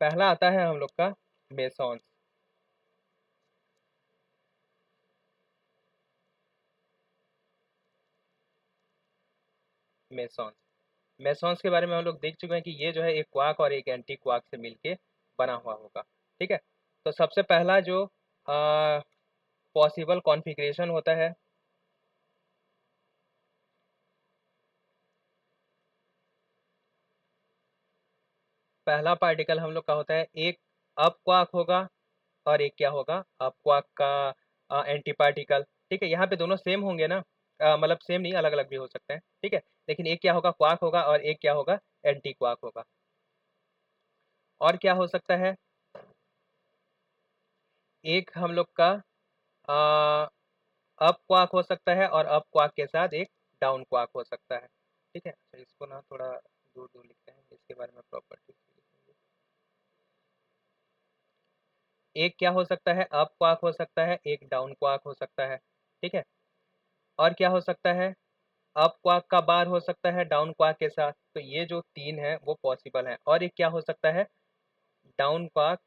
पहला आता है हम लोग का मेसॉन्स। मेसॉन्स, मेसॉन्स के बारे में हम लोग देख चुके हैं कि ये जो है एक क्वार्क और एक एंटी क्वार्क से मिलके बना हुआ होगा। ठीक है, तो सबसे पहला जो पॉसिबल कॉन्फ़िगरेशन होता है, पहला पार्टिकल हम लोग का होता है, एक अप क्वार्क होगा और एक क्या होगा, अप क्वार्क का एंटी पार्टिकल। ठीक है, यहाँ पे दोनों सेम होंगे ना, मतलब सेम नहीं, अलग अलग भी हो सकते हैं। ठीक है, लेकिन एक क्या होगा, क्वार्क होगा, और एक क्या होगा, एंटी क्वार्क होगा। और क्या हो सकता है, एक हम लोग का अप क्वार्क हो सकता है, और अप क्वार्क के साथ एक डाउन क्वार्क हो सकता है। ठीक है, तो इसको ना थोड़ा दूर दूर लिखते हैं, इसके बारे में प्रॉपर्टी। एक क्या हो सकता है, अप क्वार्क हो सकता है, एक डाउन क्वार्क हो सकता है। ठीक है, और क्या हो सकता है, अप क्वार्क का बार हो सकता है डाउन क्वार्क के साथ। तो ये जो तीन है वो पॉसिबल है। और एक क्या हो सकता है, डाउन क्वार्क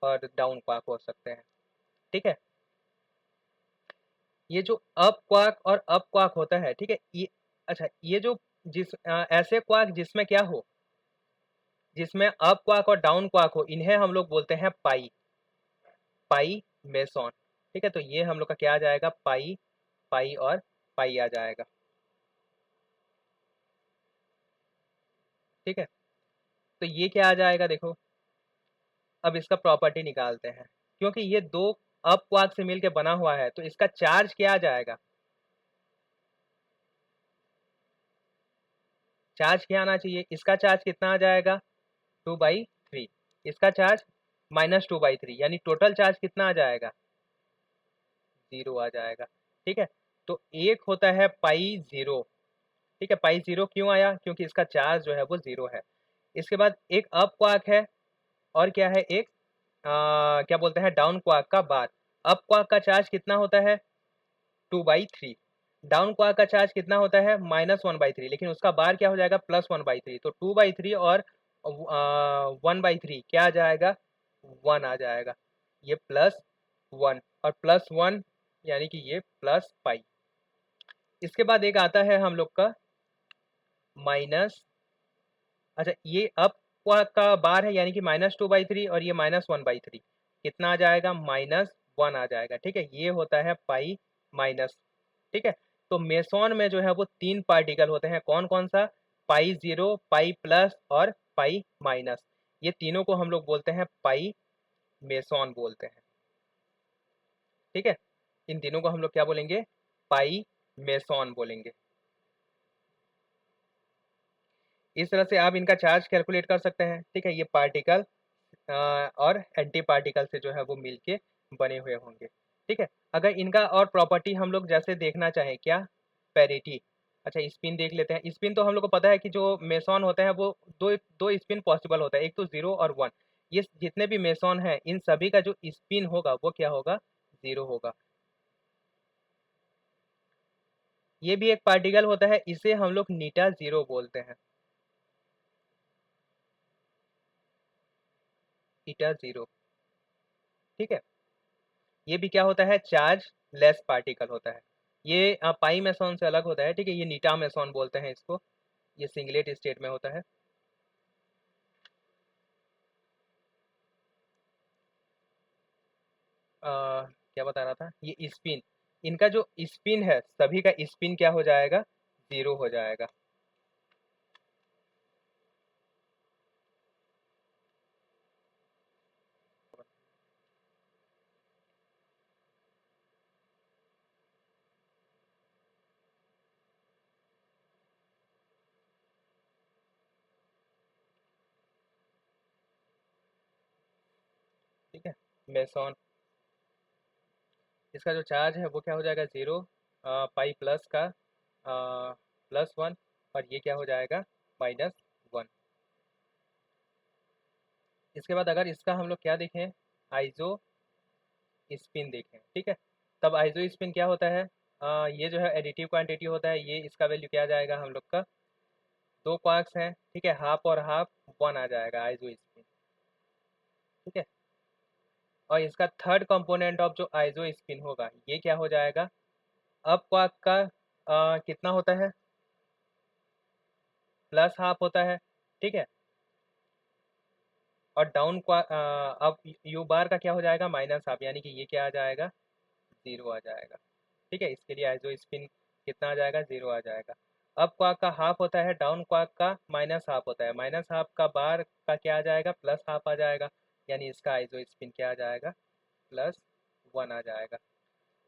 और डाउन क्वार्क हो सकते हैं। ठीक है, ये जो अप क्वार्क और अप क्वार्क होता है, ठीक है, ये अच्छा, ये जो ऐसे क्वार्क जिसमें क्या हो, जिसमें अप क्वार्क और डाउन क्वार्क हो, इन्हें हम लोग बोलते हैं पाई, पाई मेसॉन। ठीक है, तो ये हम लोग का क्या आ जाएगा, पाई, पाई और पाई आ जाएगा। ठीक है, तो ये क्या आ जाएगा, देखो अब इसका प्रॉपर्टी निकालते हैं। क्योंकि ये दो अप क्वार्क से मिलके बना हुआ है, तो इसका चार्ज क्या आ जाएगा, चार्ज क्या आना चाहिए, इसका चार्ज कितना आ जाएगा, 2/3। इसका चार्ज -2/3, यानी टोटल चार्ज कितना आ जाएगा, 0 आ जाएगा। ठीक है, तो एक होता है पाई 0। ठीक है, पाई 0 क्यों आया, क्योंकि इसका चार्ज जो है वो 0 है। इसके बाद एक अप क्वार्क है, और क्या है, एक क्या बोलते हैं, डाउन क्वार्क का बार। अप क्वार्क का चार्ज कितना होता है, 2/3। डाउन क्वार्क का चार्ज कितना होता है, -1/3, लेकिन उसका बार क्या हो जाएगा, +1/3। तो 2/3 और 1/3 क्या आ जाएगा, 1 आ जाएगा, ये +1 और +1 यानी कि ये प्लस पाई। इसके बाद एक आता है हम लोग का माइनस, अच्छा ये अप का बार है यानी कि -2/3 और ये -1/3, कितना आ जाएगा, -1 आ जाएगा। ठीक है, ये होता है पाई माइनस। ठीक है, तो मेसॉन में जो है वो 3 पार्टिकल होते हैं, कौन कौन सा, पाई जीरो, पाई प्लस और पाई माइनस। ये तीनों को हम लोग बोलते हैं पाई मेसॉन बोलते हैं। ठीक है, इन तीनों को हम लोग क्या बोलेंगे, पाई मेसॉन बोलेंगे। इस तरह से आप इनका चार्ज कैलकुलेट कर सकते हैं। ठीक है, ये पार्टिकल और एंटी पार्टिकल से जो है वो मिलके बने हुए होंगे। ठीक है, अगर इनका और प्रॉपर्टी हम लोग जैसे देखना चाहें, क्या, पैरिटी। अच्छा स्पिन देख लेते हैं। स्पिन तो हम लोग को पता है कि जो मेसॉन होता है वो दो दो स्पिन पॉसिबल होता है, एक तो 0 और 1। ये जितने भी मेसॉन हैं इन सभी का जो स्पिन होगा वो क्या होगा, 0 होगा। ये भी एक पार्टिकल होता है, इसे हम लोग नीटा 0 बोलते हैं, ईटा 0। ठीक है, ये भी क्या होता है, चार्ज लेस पार्टिकल होता है। ये पाई मेसॉन से अलग होता है। ठीक है, ये नीटा मेसॉन बोलते हैं इसको, ये सिंगलेट स्टेट में होता है। क्या बता रहा था, ये स्पिन, इनका जो स्पिन है सभी का स्पिन क्या हो जाएगा, 0 हो जाएगा। ठीक है, मेसॉन, इसका जो चार्ज है वो क्या हो जाएगा, 0, पाई प्लस का +1 और ये क्या हो जाएगा, -1। इसके बाद अगर इसका हम लोग क्या देखें, आइजो स्पिन देखें। ठीक है, तब आइजो स्पिन क्या होता है, ये जो है एडिटिव क्वांटिटी होता है, ये इसका वैल्यू क्या आ जाएगा हम लोग का, दो क्वार्क्स हैं। ठीक है, हाफ और हाफ 1 आ जाएगा आइजो स्पिन। ठीक है, और इसका थर्ड कंपोनेंट ऑफ जो आइजो स्पिन होगा ये क्या हो जाएगा, अप क्वार्क का कितना होता है, प्लस हाफ होता है। ठीक है, और डाउन क्वार्क अब यू बार का क्या हो जाएगा, माइनस हाफ, यानी कि ये क्या आ जाएगा, 0 आ जाएगा। ठीक है, इसके लिए आइजो स्पिन कितना आ जाएगा, 0 आ जाएगा। अप क्वार्क का हाफ होता है, डाउन क्वार्क का माइनस हाफ होता है, माइनस हाफ का बार का क्या आ जाएगा, प्लस हाफ आ जाएगा, यानी इसका आइजो स्पिन क्या आ जाएगा, +1 आ जाएगा।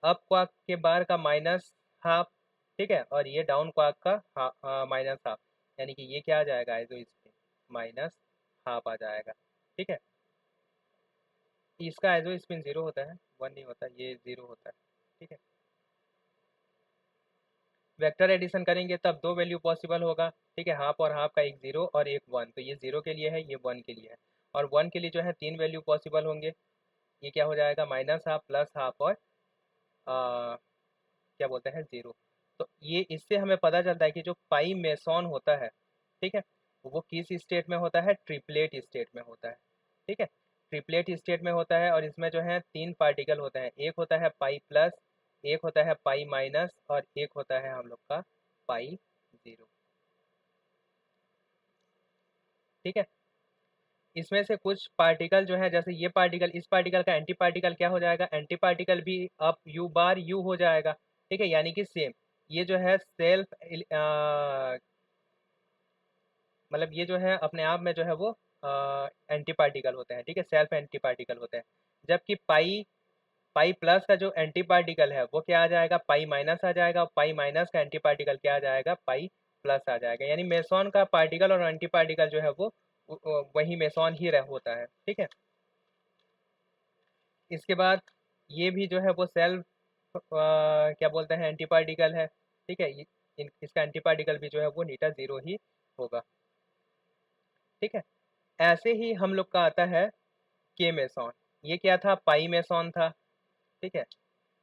अप क्वार्क के बार का माइनस हाफ, ठीक है, और ये डाउन क्वार्क का माइनस हाफ, यानी कि ये क्या आ जाएगा, आइजो स्पिन -हाफ आ जाएगा। ठीक है, इसका आइजो स्पिन 0 होता है, 1 नहीं होता, ये 0 होता है। ठीक है, वेक्टर एडिशन करेंगे तब दो वैल्यू पॉसिबल होगा। ठीक है, हाफ और हाफ का, एक 0 और एक 1, तो ये 0 के लिए है, ये 1 के लिए है। और 1 के लिए जो है तीन वैल्यू पॉसिबल होंगे, ये क्या हो जाएगा, -हाफ, प्लस हाफ और क्या बोलते हैं, 0। तो ये इससे हमें पता चलता है कि जो पाई मेसॉन होता है, ठीक है, वो किस स्टेट में होता है, ट्रिपलेट स्टेट में होता है। ठीक है, ट्रिपलेट स्टेट में होता है, और इसमें जो है तीन पार्टिकल होते हैं, एक होता है पाई प्लस, एक होता है पाई माइनस और एक होता है हम लोग का पाई 0। ठीक है, इसमें से कुछ पार्टिकल जो है, जैसे ये पार्टिकल, इस पार्टिकल का एंटी पार्टिकल क्या हो जाएगा, एंटी पार्टिकल भी अब यू बार यू हो जाएगा। ठीक है, यानी कि सेम, ये जो है सेल्फ, मतलब ये जो है अपने आप में जो है वो एंटी पार्टिकल होते हैं। ठीक है, सेल्फ एंटी पार्टिकल होते हैं। जबकि पाई पाई प्लस का जो एंटी पार्टिकल है वो क्या आ जाएगा, पाई माइनस आ जाएगा, और पाई माइनस का एंटी पार्टिकल क्या आ जाएगा, पाई प्लस आ जाएगा। यानी मेसॉन का पार्टिकल और एंटी पार्टिकल जो है वो वही मेसॉन ही रह होता है। ठीक है, इसके बाद ये भी जो है वो सेल्फ क्या बोलते हैं, एंटी पार्टिकल है। ठीक है, इसका एंटी पार्टिकल भी जो है वो नीटा 0 ही होगा। ठीक है, ऐसे ही हम लोग का आता है के मेसॉन। ये क्या था, पाई मेसॉन था। ठीक है,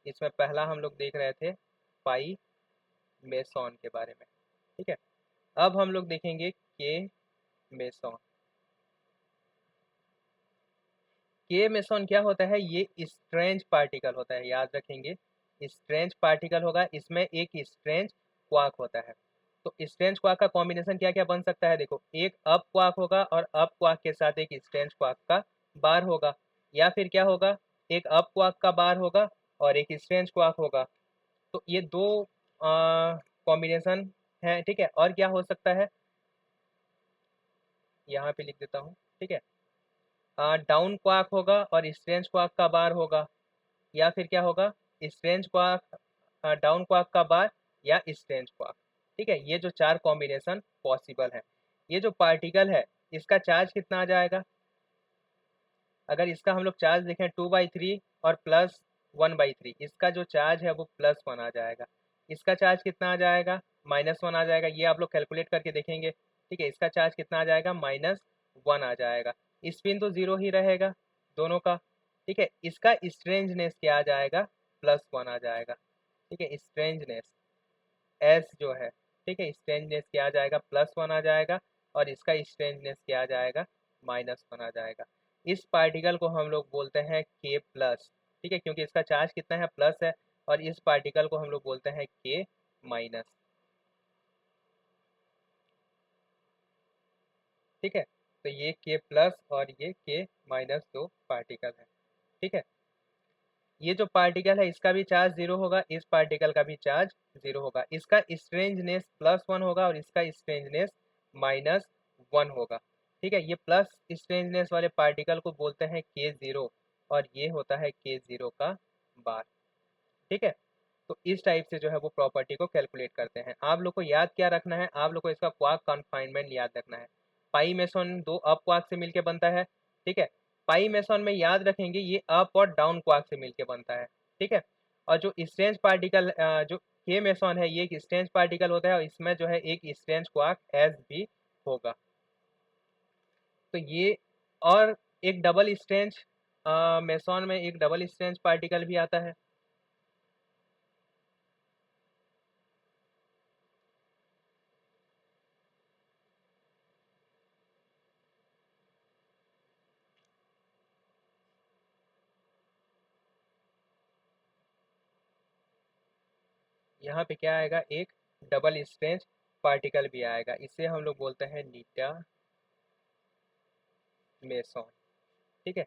इसमें पहला हम लोग देख रहे थे पाई मेसॉन के बारे में। ठीक है, अब हम लोग देखेंगे के मेसॉन। के मेसॉन क्या होता है, ये स्ट्रेंज पार्टिकल होता है, याद रखेंगे स्ट्रेंज पार्टिकल होगा, इसमें एक स्ट्रेंज क्वार्क होता है। तो स्ट्रेंज क्वार्क का कॉम्बिनेशन क्या क्या बन सकता है, देखो एक अप क्वार्क होगा और अप क्वार्क के साथ एक स्ट्रेंज क्वार्क का बार होगा, या फिर क्या होगा, एक अप क्वार्क का बार होगा और एक स्ट्रेंज क्वार्क होगा। तो ये दो कॉम्बिनेशन है, ठीक है। और क्या हो सकता है, यहाँ पे लिख देता हूँ, ठीक है। डाउन क्वार्क होगा और स्ट्रेंज क्वार्क का बार होगा, या फिर क्या होगा, स्ट्रेंज क्वार्क डाउन क्वार्क का बार या स्ट्रेंज क्वार्क, ठीक है। ये जो चार कॉम्बिनेशन पॉसिबल है। ये जो पार्टिकल है इसका चार्ज कितना आ जाएगा, अगर इसका हम लोग चार्ज देखें 2/3 और +1/3, इसका जो चार्ज है वो +1 आ जाएगा। इसका चार्ज कितना आ जाएगा, -1 आ जाएगा। ये आप लोग कैलकुलेट करके देखेंगे, ठीक है। इसका चार्ज कितना आ जाएगा, -1 आ जाएगा। स्पिन तो जीरो ही रहेगा दोनों का, ठीक है। इसका स्ट्रेंजनेस क्या आ जाएगा, +1 आ जाएगा, ठीक है। स्ट्रेंजनेस एस जो है, ठीक है, स्ट्रेंजनेस क्या आ जाएगा, +1 आ जाएगा, और इसका स्ट्रेंजनेस क्या आ जाएगा, -1 आ जाएगा। इस पार्टिकल को हम लोग बोलते हैं के प्लस, ठीक है, क्योंकि इसका चार्ज कितना है, प्लस है, और इस पार्टिकल को हम लोग बोलते हैं के माइनस, ठीक है। तो ये के प्लस और ये के माइनस दो पार्टिकल है, ठीक है। ये जो पार्टिकल है इसका भी चार्ज जीरो होगा, इस पार्टिकल का भी चार्ज जीरो होगा। इसका स्ट्रेंजनेस +1 होगा और इसका स्ट्रेंजनेस -1 होगा, ठीक है। ये प्लस स्ट्रेंजनेस वाले पार्टिकल को बोलते हैं के जीरो, और ये होता है के जीरो का बार, ठीक है। तो इस टाइप से जो है वो प्रॉपर्टी को कैलकुलेट करते हैं। आप लोग को याद क्या रखना है, आप लोग को इसका क्वार्क कन्फाइनमेंट याद रखना है। पाई मेसॉन दो अप क्वार्क से मिलके बनता है, ठीक है। पाई मेसॉन में याद रखेंगे ये अप और डाउन क्वार्क से मिलके बनता है, ठीक है। और जो स्ट्रेंज पार्टिकल जो के मेसॉन है ये एक स्ट्रेंज पार्टिकल होता है, और इसमें जो है एक स्ट्रेंज क्वार्क एस भी होगा। तो ये, और एक डबल स्ट्रेंज मेसॉन में एक डबल स्ट्रेंज पार्टिकल भी आता है। यहाँ पे क्या आएगा, एक डबल स्ट्रेंज पार्टिकल भी आएगा, इसे हम लोग बोलते हैं नीटा मेसॉन, ठीक है।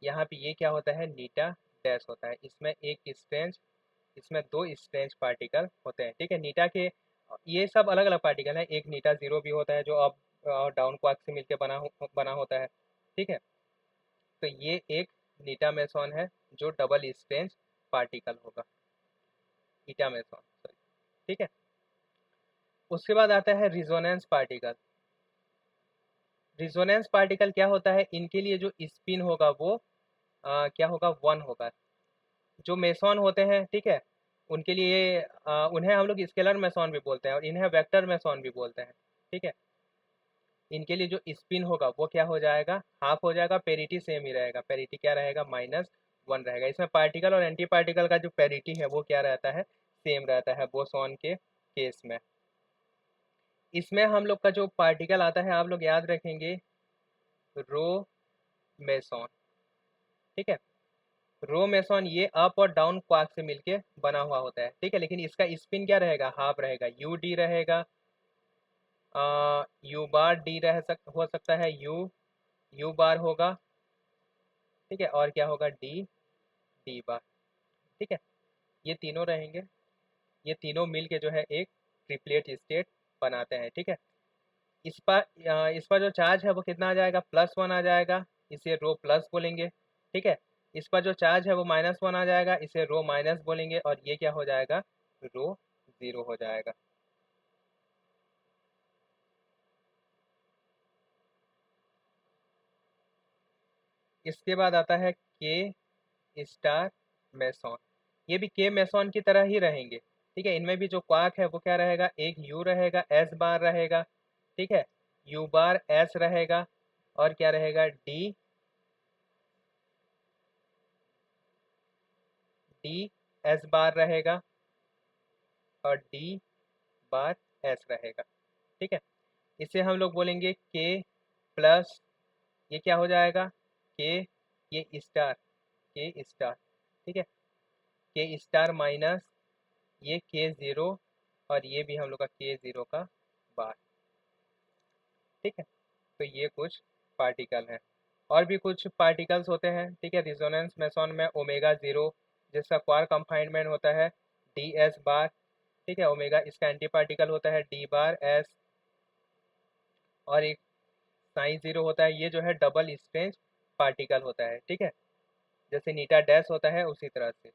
यहाँ पे ये क्या होता है, नीटा डैश होता है, इसमें एक स्ट्रेंज, इसमें दो स्ट्रेंज पार्टिकल होते हैं, ठीक है। नीटा के ये सब अलग अलग पार्टिकल है, एक नीटा जीरो भी होता है जो अब डाउन क्वार्क से मिलकर बना होता है, ठीक है। तो ये एक नीटा मेसॉन है जो डबल स्ट्रेंज पार्टिकल होगा, नीटा मेसॉन, सॉरी, ठीक है। उसके बाद आता है रिजोनेंस पार्टिकल। रिजोनेंस पार्टिकल क्या होता है, इनके लिए जो स्पिन होगा वो क्या होगा, 1 होगा। जो मेसॉन होते हैं, ठीक है, उनके लिए उन्हें हम लोग स्केलर मेसॉन भी बोलते हैं और इन्हें वेक्टर मेसॉन भी बोलते हैं, ठीक है। इनके लिए जो स्पिन होगा वो क्या हो जाएगा, हाफ हो जाएगा। पेरिटी सेम ही रहेगा, पेरिटी क्या रहेगा, -1 रहेगा। इसमें पार्टिकल और एंटी पार्टिकल का जो पेरिटी है वो क्या रहता है, सेम रहता है बोसॉन के केस में। इसमें हम लोग का जो पार्टिकल आता है आप लोग याद रखेंगे, रो मेसॉन, ठीक है। रो मेसॉन ये अप और डाउन क्वार्क से मिलके बना हुआ होता है, ठीक है। लेकिन इसका स्पिन क्या रहेगा, हाफ रहेगा, यू डी रहेगा, यू बार डी हो सकता है, यू यू बार होगा, ठीक है। और क्या होगा, डी डी बार, ठीक है। ये तीनों रहेंगे, ये तीनों मिल के जो है एक ट्रिपलेट स्टेट बनाते हैं, ठीक है। इस पर जो चार्ज है वो कितना आ जाएगा, +1 आ जाएगा, इसे रो प्लस बोलेंगे, ठीक है। इस पर जो चार्ज है वो -1 आ जाएगा, इसे रो माइनस बोलेंगे, और ये क्या हो जाएगा, रो जीरो हो जाएगा। इसके बाद आता है के स्टार मेसॉन। ये भी के मेसॉन की तरह ही रहेंगे, ठीक है। इनमें भी जो क्वार्क है वो क्या रहेगा, एक यू रहेगा, एस बार रहेगा, ठीक है, यू बार एस रहेगा, और क्या रहेगा, डी डी एस बार रहेगा, और डी बार एस रहेगा, ठीक है। इसे हम लोग बोलेंगे के प्लस, ये क्या हो जाएगा, के के स्टार, ठीक है, के स्टार माइनस ये के ज़ीरो और ये भी हम लोग का के ज़ीरो का बार, ठीक है। तो ये कुछ पार्टिकल हैं। और भी कुछ पार्टिकल्स होते हैं, ठीक है। रिजोनेंस मेसॉन में ओमेगा ज़ीरो जिसका क्वार्क कंफाइनमेंट होता है डी एस बार, ठीक है। ओमेगा इसका एंटी पार्टिकल होता है डी बार एस, और एक साइन ज़ीरो होता है, ये जो है डबल स्ट्रेंज पार्टिकल होता है, ठीक है। जैसे नीटा डैश होता है उसी तरह से,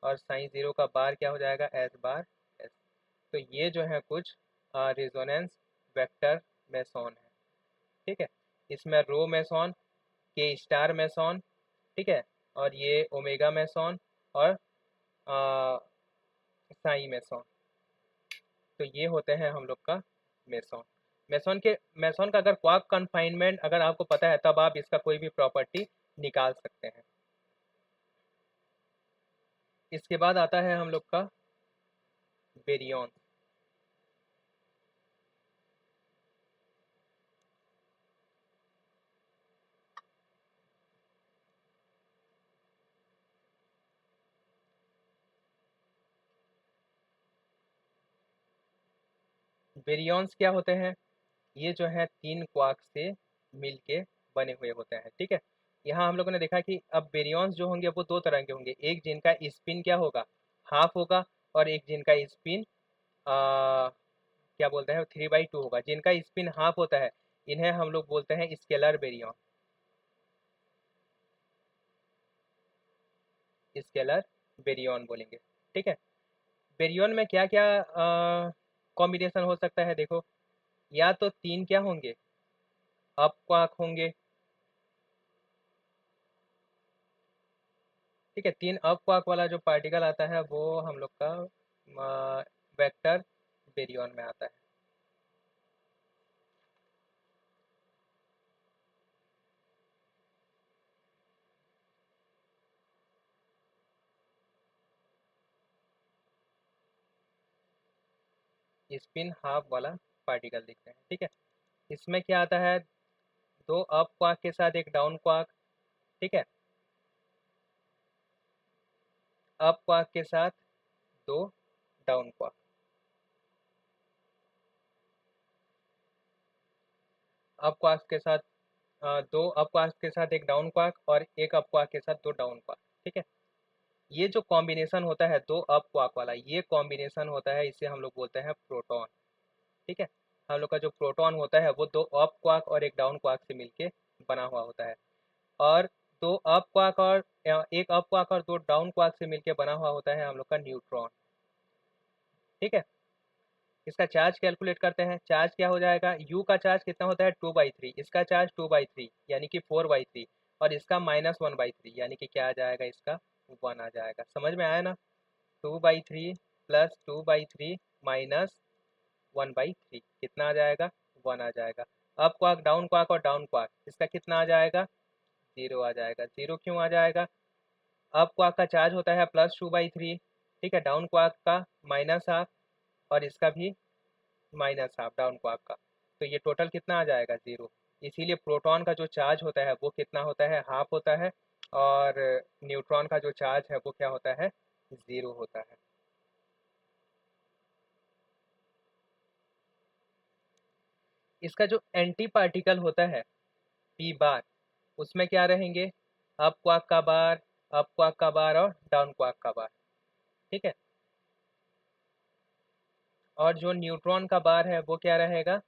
और साइन ज़ीरो का बार क्या हो जाएगा एस बार एस। तो ये जो है कुछ रिजोनेंस वेक्टर मेसॉन है, ठीक है। इसमें रो मेसॉन, के स्टार मेसॉन, ठीक है, और ये ओमेगा मेसॉन और साई मेसॉन। तो ये होते हैं हम लोग का मेसॉन। मेसॉन का अगर क्वार्क कन्फाइनमेंट अगर आपको पता है तब आप इसका कोई भी प्रॉपर्टी निकाल सकते हैं। इसके बाद आता है हम लोग का बेरियन। बेरियंस क्या होते हैं? ये जो है 3 क्वार्क से मिलके बने हुए होते हैं, ठीक है। यहाँ हम लोगों ने देखा कि अब बेरियंस जो होंगे वो 2 तरह के होंगे, एक जिनका स्पिन क्या होगा हाफ होगा, और एक जिनका स्पिन क्या बोलते हैं 3/2 होगा। जिनका स्पिन हाफ होता है इन्हें हम लोग बोलते हैं स्केलर बेरियन, स्केलर बेरियन बोलेंगे, ठीक है। बेरियन में क्या क्या कॉम्बिनेशन हो सकता है देखो, या तो 3 क्या होंगे अप क्वार्क होंगे, ठीक है। 3 अप क्वार्क वाला जो पार्टिकल आता है वो हम लोग का वेक्टर बेरियन में आता है। स्पिन हाफ वाला पार्टिकल दिखते हैं, ठीक है। इसमें क्या आता है 2 अप क्वार्क के साथ एक डाउन क्वार्क, ठीक है। अप क्वार्क के साथ 2 डाउन क्वार्क, अप क्वार्क के साथ 2 अप क्वार्क के साथ एक डाउन क्वार्क और एक अप क्वार्क के साथ 2 डाउन क्वार्क, ठीक है। ये जो कॉम्बिनेशन होता है 2 अप क्वार्क वाला, ये कॉम्बिनेशन होता है, इसे हम लोग बोलते हैं प्रोटॉन, ठीक है। हम लोग का जो प्रोटॉन होता है वो 2 अप क्वार्क और एक डाउन क्वार्क से मिलके बना हुआ होता है, और 2 अप क्वार्क और एक अप क्वार्क और 2 डाउन क्वार्क से मिलके बना हुआ होता है हम लोग का न्यूट्रॉन, ठीक है। इसका चार्ज कैलकुलेट करते हैं, चार्ज क्या हो जाएगा, यू का चार्ज कितना होता है 2/3, इसका चार्ज 2/3 यानी कि 4/3, और इसका -1/3 यानी कि क्या आ जाएगा इसका 1 आ जाएगा। समझ में आया ना? 2/3 प्लस 2/3 माइनस 1/3 कितना आ जाएगा 1 आ जाएगा। अप क्वार्क डाउन क्वार्क और डाउन क्वार्क इसका कितना आ जाएगा 0 आ जाएगा। 0 क्यों आ जाएगा? अप क्वार्क का चार्ज होता है +2/3, ठीक है, डाउन क्वार्क का -1/2 और इसका भी -1/2 डाउन क्वार्क का, तो ये टोटल कितना आ जाएगा 0। इसीलिए प्रोटॉन का जो चार्ज होता है वो कितना होता है हाफ होता है, और न्यूट्रॉन का जो चार्ज है वो क्या होता है 0 होता है। इसका जो एंटी पार्टिकल होता है पी बार, उसमें क्या रहेंगे अप क्वार्क का बार, अप क्वार्क का बार और डाउन क्वार्क का बार, ठीक है। और जो न्यूट्रॉन का बार है वो क्या रहेगा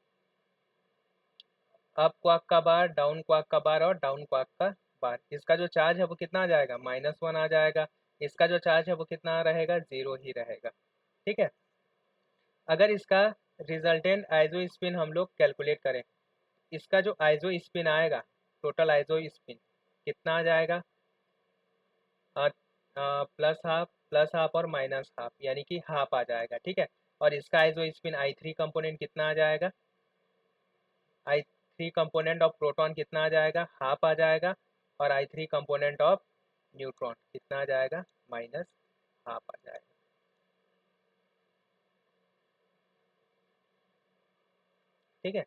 अप क्वार्क का बार, डाउन क्वार्क का बार और डाउन क्वार्क का बार। इसका जो चार्ज है वो कितना आ जाएगा -1 आ जाएगा। इसका जो चार्ज है वो कितना रहेगा 0 ही रहेगा, ठीक है। अगर इसका रिजल्टेंट आइजो स्पिन हम लोग कैलकुलेट करें, इसका जो आइजो स्पिन आएगा टोटल आइजो स्पिन कितना आ जाएगा प्लस हाफ और -1/2 यानी कि हाफ आ जाएगा, ठीक है। और इसका आइजो स्पिन I3 कंपोनेंट कितना आ जाएगा, I3 कंपोनेंट ऑफ प्रोटॉन कितना आ जाएगा हाफ आ जाएगा, और I3 कंपोनेंट ऑफ न्यूट्रॉन कितना आ जाएगा -1/2 आ जाएगा, ठीक है।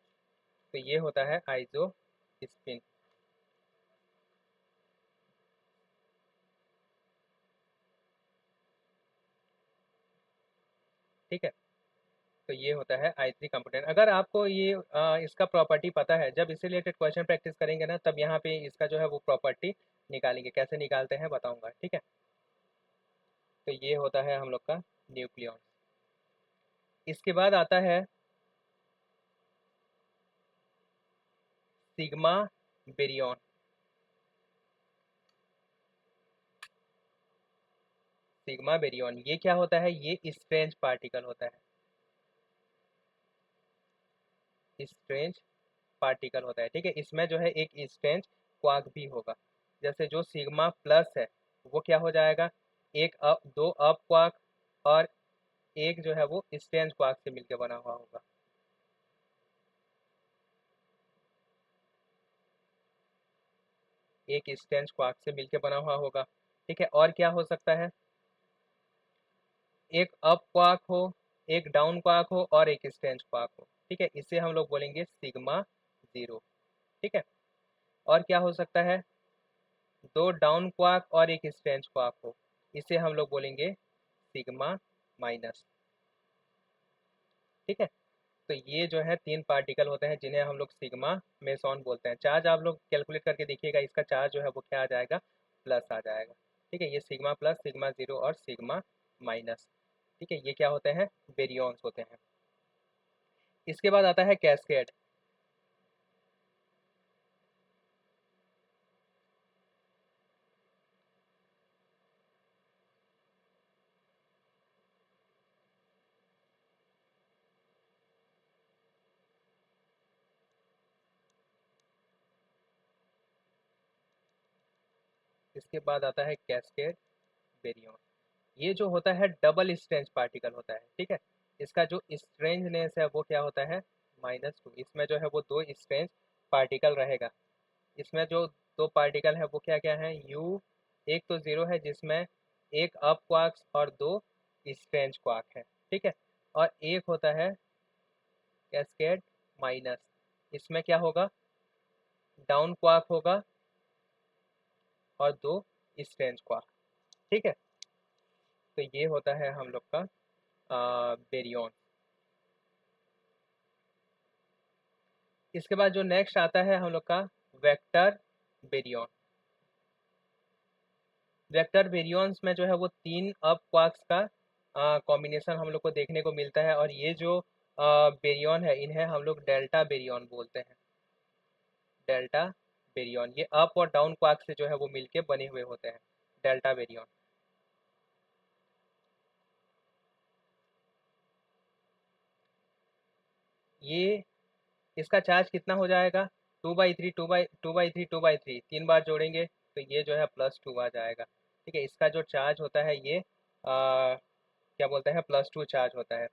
तो ये होता है आइजो स्पिन। ठीक है। तो ये होता है I3 कंपोनेंट। अगर आपको ये इसका प्रॉपर्टी पता है, जब इससे रिलेटेड क्वेश्चन प्रैक्टिस करेंगे ना, तब यहाँ पे इसका जो है वो प्रॉपर्टी निकालेंगे। कैसे निकालते हैं बताऊंगा, ठीक है। तो ये होता है हम लोग का न्यूक्लियॉन। इसके बाद आता है सिग्मा बेरियन। सिग्मा बेरियन ये क्या होता है? ये स्ट्रेंज पार्टिकल होता है। स्ट्रेंज पार्टिकल होता है, ठीक है। इसमें जो है एक स्ट्रेंज क्वार्क भी होगा। जैसे जो सिग्मा प्लस है वो क्या हो जाएगा? दो अप क्वार्क और एक जो है वो स्ट्रेंज क्वार्क से मिलकर बना हुआ होगा। एक स्ट्रेंज क्वार्क से मिलकर बना हुआ होगा, ठीक है। और क्या हो सकता है? एक अप क्वार्क हो, एक डाउन क्वार्क हो और एक स्ट्रेंज क्वार्क हो, ठीक है। इसे हम लोग बोलेंगे सिग्मा जीरो, ठीक है। और क्या हो सकता है? दो डाउन क्वार्क और एक स्ट्रेंज क्वार्क हो, इसे हम लोग बोलेंगे सिग्मा माइनस, ठीक है। तो ये जो है तीन पार्टिकल होते हैं जिन्हें हम लोग सिग्मा मेसॉन बोलते हैं। चार्ज आप लोग कैलकुलेट करके देखिएगा, इसका चार्ज जो है वो क्या आ जाएगा? प्लस आ जाएगा, ठीक है। ये सिग्मा प्लस, सिग्मा जीरो और सिग्मा माइनस, ठीक है। ये क्या होते हैं? बेरियंस होते हैं। इसके बाद आता है कैस्केड। इसके बाद आता है कैस्केड बेरियन। ये जो होता है डबल स्ट्रेंज पार्टिकल होता है, ठीक है। इसका जो स्ट्रेंजनेस है वो क्या होता है? -2। इसमें जो है वो दो स्ट्रेंज पार्टिकल रहेगा। इसमें जो दो पार्टिकल है वो क्या क्या है? यू, एक तो जीरो है जिसमें एक अप क्वार्क्स और दो स्ट्रेंज क्वार्क है, ठीक है। और एक होता है कैस्केड माइनस। इसमें क्या होगा? डाउन क्वार्क होगा और दो स्ट्रेंज क्वार्क, ठीक है। तो ये होता है हम लोग का बेरियन। इसके बाद जो नेक्स्ट आता है हम लोग का वेक्टर बेरियन। वेक्टर बेरियंस में जो है वो तीन अप क्वार्क्स का कॉम्बिनेशन हम लोग को देखने को मिलता है। और ये जो बेरियन है इन्हें हम लोग डेल्टा बेरियन बोलते हैं। डेल्टा बेरियन ये अप और डाउन क्वार्क से जो है वो मिलके बने हुए होते हैं, डेल्टा बेरियन। ये इसका चार्ज कितना हो जाएगा? 2/3 2/3 2/3, तीन बार जोड़ेंगे तो ये जो है +2 आ जाएगा, ठीक है। इसका जो चार्ज होता है ये क्या बोलते हैं? +2 चार्ज होता है।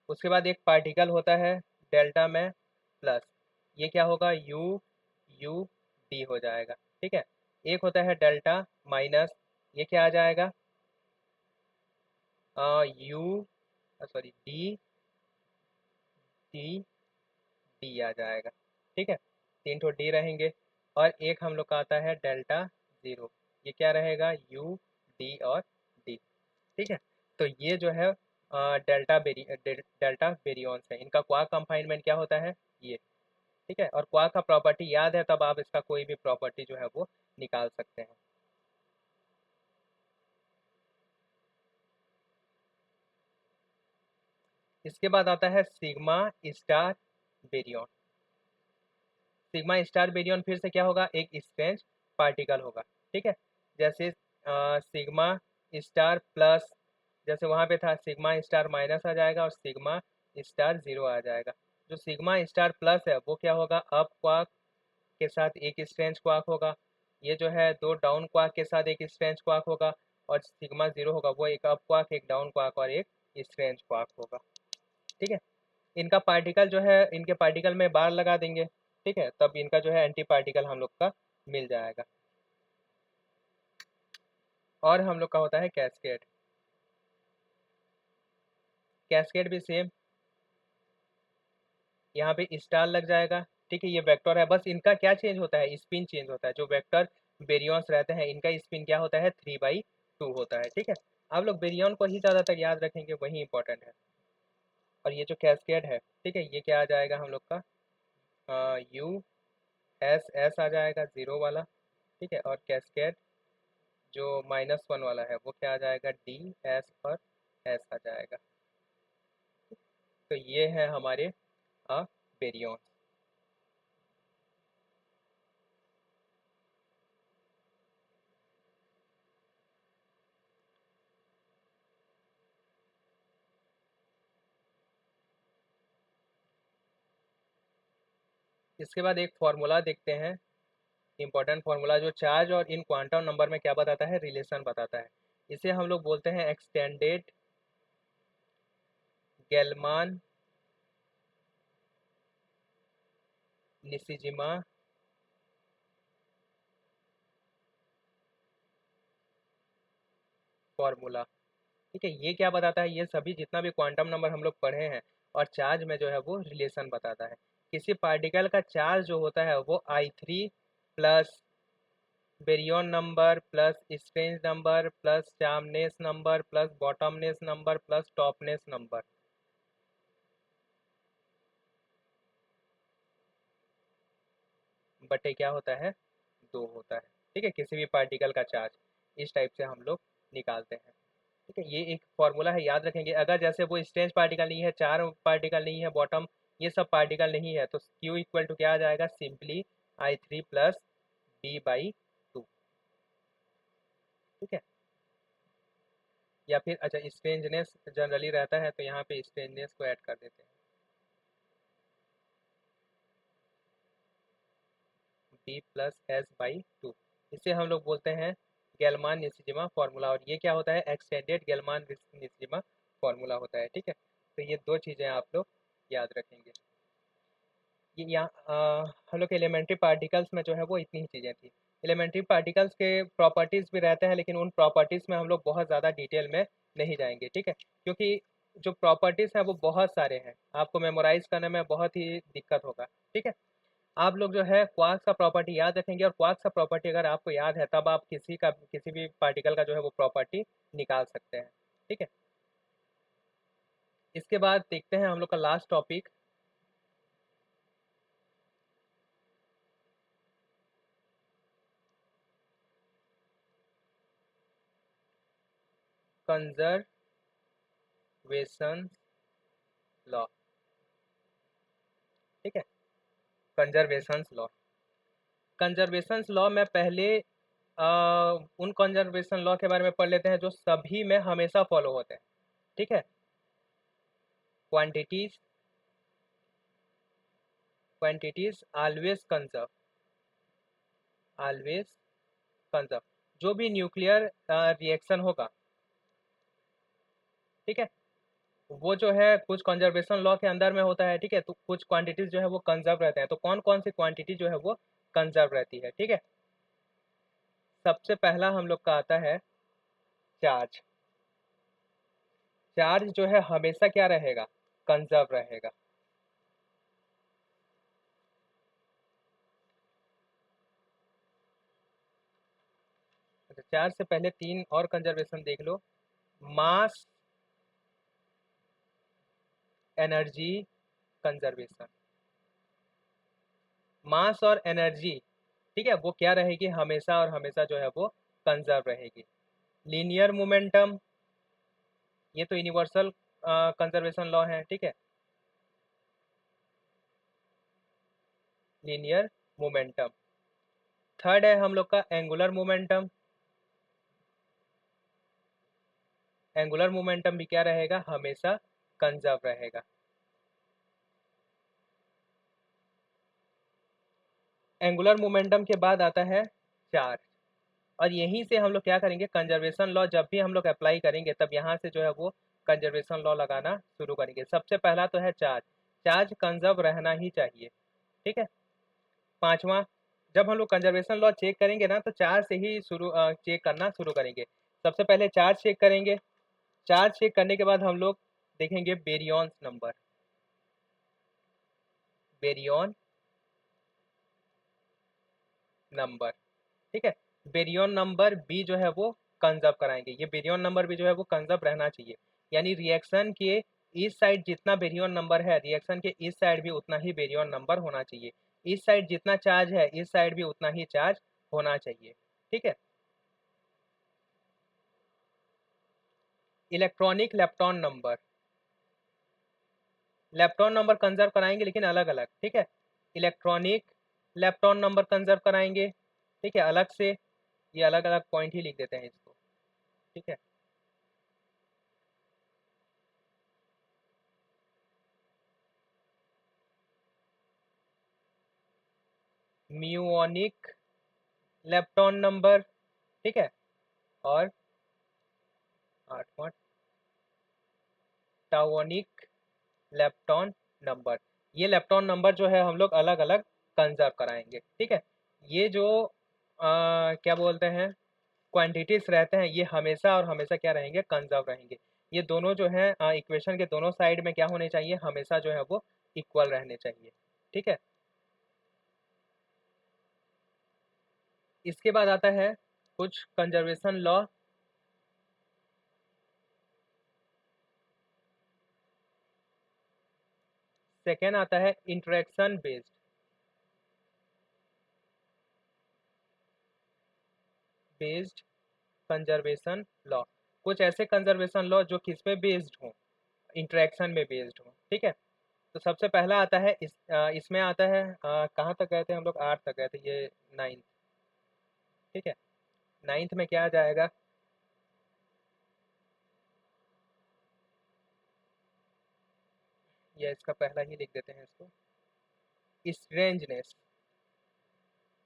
उसके बाद एक पार्टिकल होता है डेल्टा में प्लस, ये क्या होगा? यू यू डी हो जाएगा, ठीक है। एक होता है डेल्टा माइनस, ये क्या आ जाएगा? U sorry D T D आ जाएगा, ठीक है। तीन ठो डी रहेंगे। और एक हम लोग का आता है डेल्टा ज़ीरो, ये क्या रहेगा? यू डी और डी, ठीक है। तो ये जो है डेल्टा बेरियंस है। इनका क्वार्क कंफाइनमेंट क्या होता है? ये, ठीक है। और क्वार्क का प्रॉपर्टी याद है तब आप इसका कोई भी प्रॉपर्टी जो है वो निकाल सकते हैं। इसके बाद आता है sigma star baryon. Sigma star baryon फिर से क्या होगा? एक स्ट्रेंज पार्टिकल होगा, ठीक है। जैसे सिग्मा स्टार प्लस, जैसे वहाँ पे था सिग्मा स्टार माइनस आ जाएगा और सिग्मा स्टार जीरो आ जाएगा। जो सिग्मा स्टार प्लस है वो क्या होगा? अप क्वार्क के साथ एक स्ट्रेंज क्वार्क होगा। ये जो है दो डाउन क्वार्क के साथ एक स्ट्रेंज क्वार्क होगा। और सिग्मा जीरो होगा वो एक अप क्वार्क, एक डाउन क्वार्क और एक स्ट्रेंज क्वार्क होगा, ठीक है। इनका पार्टिकल जो है, इनके पार्टिकल में बार लगा देंगे, ठीक है। तब इनका जो है एंटी पार्टिकल हम लोग का मिल जाएगा। और हम लोग का होता है कैस्केड। कैस्केड भी सेम, यहाँ पे स्टार लग जाएगा, ठीक है। ये वेक्टर है, बस इनका क्या चेंज होता है? स्पिन चेंज होता है। जो वेक्टर बेरियंस रहते हैं इनका स्पिन क्या होता है? 3/2 होता है, ठीक है। आप लोग बेरियन को ही ज़्यादातर याद रखेंगे, वही इंपॉर्टेंट है। और ये जो कैस्केड है, ठीक है, ये क्या आ जाएगा हम लोग का यू एस एस आ जाएगा ज़ीरो वाला, ठीक है, और कैस्केड जो -1 वाला है वो क्या आ जाएगा डी एस और एस आ जाएगा। तो ये है हमारे बेरियन। इसके बाद एक फॉर्मूला देखते हैं, इंपॉर्टेंट फार्मूला, जो चार्ज और इन क्वांटम नंबर में क्या बताता है, रिलेशन बताता है। इसे हम लोग बोलते हैं एक्सटेंडेड गेलमान निशिजिमा फार्मूला। ठीक है, ये क्या बताता है, ये सभी जितना भी क्वांटम नंबर हम लोग पढ़े हैं और चार्ज में जो है वो रिलेशन बताता है। किसी पार्टिकल का चार्ज जो होता है वो I3 plus baryon number plus strange number plus charmness number plus bottomness number plus topness number बटे क्या होता है, 2 होता है। ठीक है, किसी भी पार्टिकल का चार्ज इस टाइप से हम लोग निकालते हैं। ठीक है, ये एक फॉर्मूला है, याद रखेंगे। अगर जैसे वो स्ट्रेंज पार्टिकल नहीं है, चार पार्टिकल नहीं है, बॉटम ये सब पार्टिकल नहीं है, तो Q इक्वल टू क्या आ जाएगा, सिंपली I3 प्लस B/2। ठीक है, या फिर अच्छा स्ट्रेंजनेस जनरली रहता है तो यहाँ पे स्ट्रेंजनेस को ऐड कर देते हैं, B+S/2। इसे हम लोग बोलते हैं गेलमान निशिजिमा फार्मूला, और ये क्या होता है, एक्सटेंडेड गेलमान निशिजिमा फार्मूला होता है। ठीक है, तो ये दो चीज़ें आप लोग याद रखेंगे। ये यहाँ हम लोग के एलिमेंट्री पार्टिकल्स में जो है वो इतनी ही चीज़ें थी। एलिमेंट्री पार्टिकल्स के प्रॉपर्टीज़ भी रहते हैं, लेकिन उन प्रॉपर्टीज़ में हम लोग बहुत ज़्यादा डिटेल में नहीं जाएंगे। ठीक है, क्योंकि जो प्रॉपर्टीज़ हैं वो बहुत सारे हैं, आपको मेमोराइज करने में बहुत ही दिक्कत होगा। ठीक है, आप लोग जो है क्वार्क्स का प्रॉपर्टी याद रखेंगे, और क्वार्क्स का प्रॉपर्टी अगर आपको याद है तब आप किसी भी पार्टिकल का जो है वो प्रॉपर्टी निकाल सकते हैं। ठीक है, इसके बाद देखते हैं हम लोग का लास्ट टॉपिक, कंजर्वेशन लॉ। ठीक है, कंजर्वेशन लॉ। कंजर्वेशन लॉ में पहले उन कंजर्वेशन लॉ के बारे में पढ़ लेते हैं जो सभी में हमेशा फॉलो होते हैं। ठीक है, quantities quantities always conserve, always conserve. जो भी न्यूक्लियर रिएक्शन होगा, ठीक है, वो जो है कुछ कंजर्वेशन लॉ के अंदर में होता है। ठीक है, तो कुछ क्वांटिटीज जो है वो कंजर्व रहते हैं। तो कौन कौन सी क्वांटिटी जो है वो कंजर्व रहती है। ठीक है, सबसे पहला हम लोग का आता है चार्ज। चार्ज जो है हमेशा क्या रहेगा, कंजर्व रहेगा। अच्छा, चार्ज से पहले तीन और कंजर्वेशन देख लो, मास एनर्जी कंजर्वेशन। मास और एनर्जी, ठीक है, वो क्या रहेगी, हमेशा और हमेशा जो है वो कंजर्व रहेगी। लीनियर मोमेंटम, ये तो यूनिवर्सल कंजर्वेशन लॉ है। ठीक है, लीनियर मोमेंटम। थर्ड है हम लोग का एंगुलर मोमेंटम। एंगुलर मोमेंटम भी क्या रहेगा, हमेशा कंजर्व रहेगा। एंगुलर मोमेंटम के बाद आता है चार्ज, और यहीं से हम लोग क्या करेंगे, कंजर्वेशन लॉ जब भी हम लोग अप्लाई करेंगे तब यहाँ से जो है वो कंजर्वेशन लॉ लगाना शुरू करेंगे। सबसे पहला तो है चार्ज, चार्ज कंजर्व रहना ही चाहिए। ठीक है, पांचवा, जब हम लोग कंजर्वेशन लॉ चेक करेंगे ना तो चार्ज से ही शुरू चेक करना शुरू करेंगे। सबसे पहले चार्ज चेक करेंगे, चार्ज चेक करने के बाद हम लोग देखेंगे बेरियन नंबर, बेरियन नंबर। ठीक है, बेरियन नंबर बी जो है वो कंजर्व कराएंगे। ये बेरियन नंबर भी जो है वो कंजर्व रहना चाहिए, यानी रिएक्शन के इस साइड जितना बेरियन नंबर है, रिएक्शन के इस साइड भी उतना ही बेरियन नंबर होना चाहिए। इस साइड जितना चार्ज है, इस साइड भी उतना ही चार्ज होना चाहिए। ठीक है। Electronic lepton number, lepton number conserve कराएंगे लेकिन अलग अलग। ठीक है, इलेक्ट्रॉनिक लेप्टॉन नंबर कंजर्व कराएंगे, ठीक है, अलग से। ये अलग अलग पॉइंट ही लिख देते हैं इसको। ठीक है। म्यूओनिक लेप्टॉन नंबर, ठीक है, और आठवां टाओनिक लेप्टॉन नंबर। ये लेप्टॉन नंबर जो है हम लोग अलग अलग कंजर्व कराएंगे। ठीक है। ये जो क्या बोलते हैं क्वांटिटीज रहते हैं, ये हमेशा और हमेशा क्या रहेंगे, कंजर्व रहेंगे। ये दोनों जो है इक्वेशन के दोनों साइड में क्या होने चाहिए, हमेशा जो है वो इक्वल रहने चाहिए। ठीक है। इसके बाद आता है कुछ कंजर्वेशन लॉ। सेकेंड आता है interaction based, based conservation law. कुछ ऐसे कंजर्वेशन लॉ जो किस पे बेस्ड हो, इंटरेक्शन में बेस्ड हो। ठीक है। तो सबसे पहला आता है इसमें आता है कहाँ तक गए थे हम लोग, 8 तक गए थे, ये 9। ठीक है। 9 में क्या आ जाएगा, या इसका पहला ही लिख देते हैं इसको, स्ट्रेंजनेस।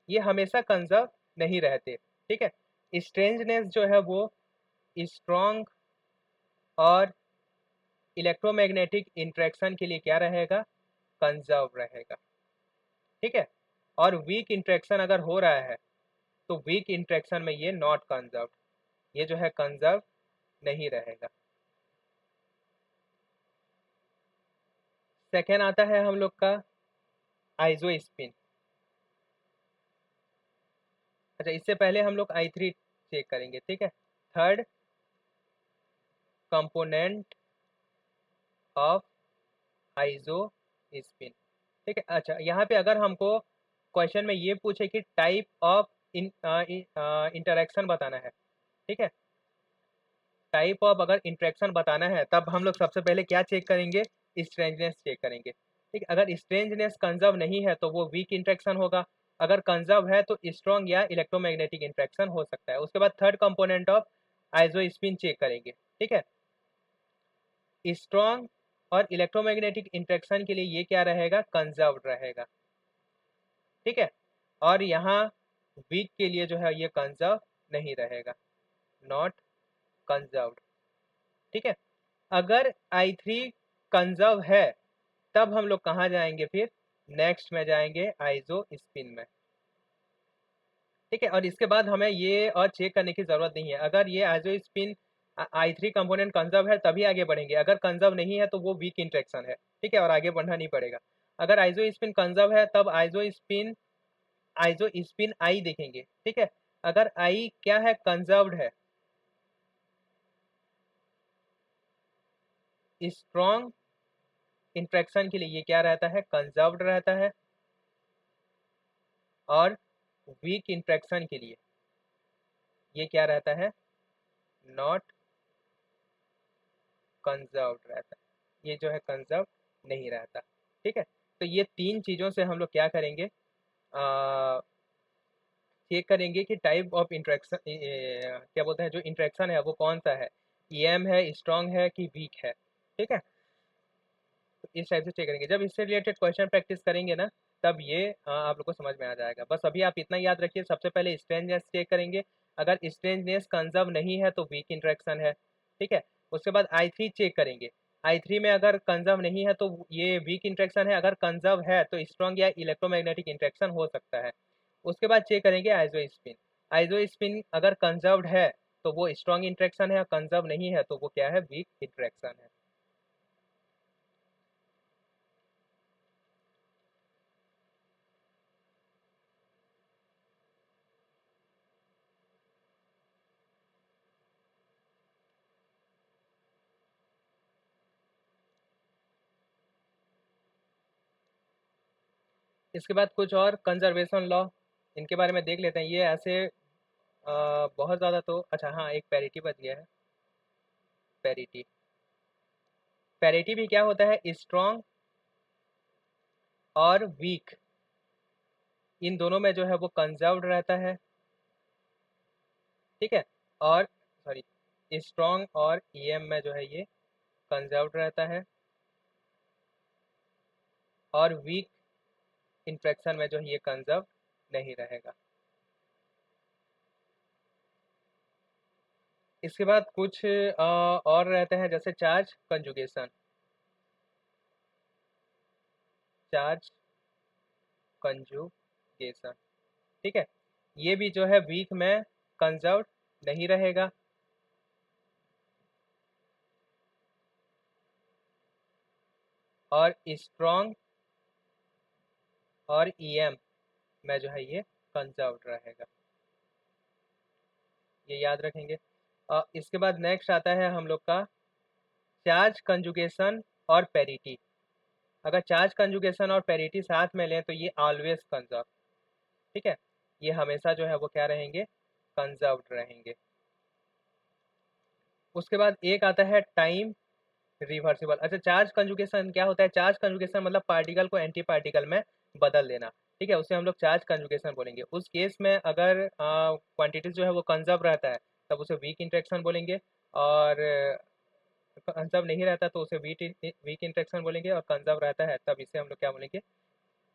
ये हमेशा कंजर्व नहीं रहते। ठीक है। स्ट्रेंजनेस जो है वो स्ट्रॉन्ग और इलेक्ट्रोमैग्नेटिक इंटरेक्शन के लिए क्या रहेगा, कंजर्व रहेगा। ठीक है। और वीक इंटरेक्शन अगर हो रहा है तो वीक इंटरेक्शन में ये नॉट कंजर्व, ये जो है कंजर्व नहीं रहेगा। सेकेंड आता है हम लोग का आइजो स्पिन। अच्छा, इससे पहले हम लोग I3 चेक करेंगे। ठीक है। थर्ड कंपोनेंट ऑफ आइजो स्पिन। ठीक है। अच्छा, यहाँ पे अगर हमको क्वेश्चन में ये पूछे कि टाइप ऑफ इंटरेक्शन बताना है, ठीक है, टाइप ऑफ अगर इंटरेक्शन बताना है, तब हम लोग सबसे पहले क्या चेक करेंगे, स्ट्रेंजनेस चेक करेंगे। ठीक है। अगर स्ट्रेंजनेस कंजर्व नहीं है तो वो वीक इंटरेक्शन होगा, अगर कंजर्व है तो स्ट्रॉन्ग या इलेक्ट्रोमैग्नेटिक इंटरेक्शन हो सकता है। उसके बाद थर्ड कंपोनेंट ऑफ आइजो स्पिन चेक करेंगे। ठीक है। स्ट्रॉन्ग और इलेक्ट्रोमैग्नेटिक इंटरेक्शन के लिए ये क्या रहेगा, कंजर्व रहेगा। ठीक है। और यहाँ वीक के लिए जो है ये कंजर्व नहीं रहेगा, नॉट कंजर्व्ड। ठीक है। अगर I3 कंजर्व है तब हम लोग कहाँ जाएंगे, फिर नेक्स्ट में जाएंगे आइजो स्पिन में। ठीक है। और इसके बाद हमें ये और चेक करने की जरूरत नहीं है, अगर ये आइजो स्पिन I3 कंपोनेंट कंजर्व है तभी आगे बढ़ेंगे, अगर कंजर्व नहीं है तो वो वीक इंटरेक्शन है। ठीक है, और आगे बढ़ना नहीं पड़ेगा। अगर आइजो स्पिन कंजर्व है तब आइजो स्पिन आई देखेंगे। ठीक है। अगर आई क्या है, कंजर्व्ड है, स्ट्रॉन्ग इंटरेक्शन के लिए ये क्या रहता है, कंजर्व्ड रहता है, और वीक इंटरेक्शन के लिए ये क्या रहता है, नॉट कंजर्व्ड रहता है, ये जो है कंजर्व नहीं रहता। ठीक है। तो ये तीन चीज़ों से हम लोग क्या करेंगे, चेक करेंगे कि टाइप ऑफ इंटरेक्शन क्या बोलते हैं, जो इंटरेक्शन है वो कौन सा है, ईएम है, स्ट्रॉन्ग है कि वीक है। ठीक है। तो इस टाइप से चेक करेंगे, जब इससे रिलेटेड क्वेश्चन प्रैक्टिस करेंगे ना, तब ये आप लोग को समझ में आ जाएगा। बस अभी आप इतना याद रखिए, सबसे पहले स्ट्रेंजनेस चेक करेंगे, अगर स्ट्रेंजनेस कंजर्व नहीं है तो वीक इंटरेक्शन है। ठीक है। उसके बाद I3 चेक करेंगे, I3 में अगर कंजर्व नहीं है तो ये वीक इंटरेक्शन है, अगर कंजर्व है तो स्ट्रॉन्ग या इलेक्ट्रोमैग्नेटिक इंटरेक्शन हो सकता है। उसके बाद चेक करेंगे आइजो स्पिन, आइजो स्पिन अगर कंजर्व्ड है तो वो स्ट्रॉन्ग इंटरेक्शन है, कंजर्व नहीं है तो वो क्या है, वीक इंटरेक्शन है। इसके बाद कुछ और कंजर्वेशन लॉ, इनके बारे में देख लेते हैं। ये ऐसे बहुत ज़्यादा तो अच्छा, हाँ एक पैरिटी बच गया है। पैरिटी, पैरिटी भी क्या होता है, स्ट्रॉन्ग और वीक, इन दोनों में जो है वो कंजर्व्ड रहता है, ठीक है। और सॉरी, स्ट्रॉन्ग और ईएम में जो है ये कंजर्व्ड रहता है, और वीक इंफ्रैक्शन में जो है ये कंजर्व नहीं रहेगा। इसके बाद कुछ और रहते हैं, जैसे चार्ज कंजुगेशन। चार्ज कंजुगेशन, ठीक है, ये भी जो है वीक में कंजर्व नहीं रहेगा, और स्ट्रॉन्ग और ईएम में जो है ये कंजर्व रहेगा, ये याद रखेंगे। इसके बाद नेक्स्ट आता है हम लोग का चार्ज कंजुगेशन और पैरिटी। अगर चार्ज कंजुगेशन और पैरिटी साथ में लें तो ये ऑलवेज कंजर्व, ठीक है, ये हमेशा जो है वो क्या रहेंगे, कंजर्व्ड रहेंगे। उसके बाद एक आता है टाइम रिवर्सिबल। अच्छा, चार्ज कंजुगेशन क्या होता है, चार्ज कंजुगेशन मतलब पार्टिकल को एंटी पार्टिकल में बदल देना, ठीक है, उसे हम लोग चार्ज कंजुगेशन बोलेंगे। उस केस में अगर क्वांटिटीज जो है वो कंजर्व रहता है तब उसे वीक इंटरेक्शन बोलेंगे, और कंजर्व नहीं रहता तो उसे वीक इंटरेक्शन बोलेंगे, और कंजर्व रहता है तब इसे हम लोग क्या बोलेंगे,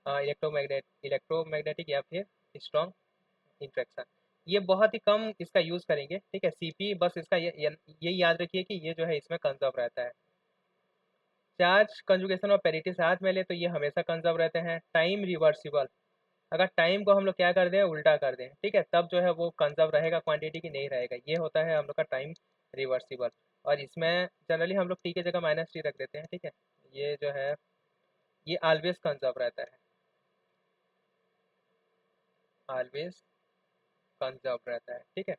इलेक्ट्रोमैग्नेटिक या फिर स्ट्रॉन्ग इंट्रैक्शन। ये बहुत ही कम इसका यूज़ करेंगे, ठीक है। सीपी बस इसका ये याद रखिए कि ये जो है इसमें कंजर्व रहता है। चार्ज कंजुगेशन और पैरिटी साथ में ले तो ये हमेशा कंजर्व रहते हैं। टाइम रिवर्सिबल, अगर टाइम को हम लोग क्या कर दें, उल्टा कर दें, ठीक है, तब जो है वो कंजर्व रहेगा, क्वांटिटी की नहीं रहेगा। ये होता है हम लोग का टाइम रिवर्सिबल, और इसमें जनरली हम लोग टी की जगह -t रख देते हैं, ठीक है। ये जो है ये ऑलवेज कंजर्व रहता है, ऑलवेज कंजर्व रहता है, ठीक है।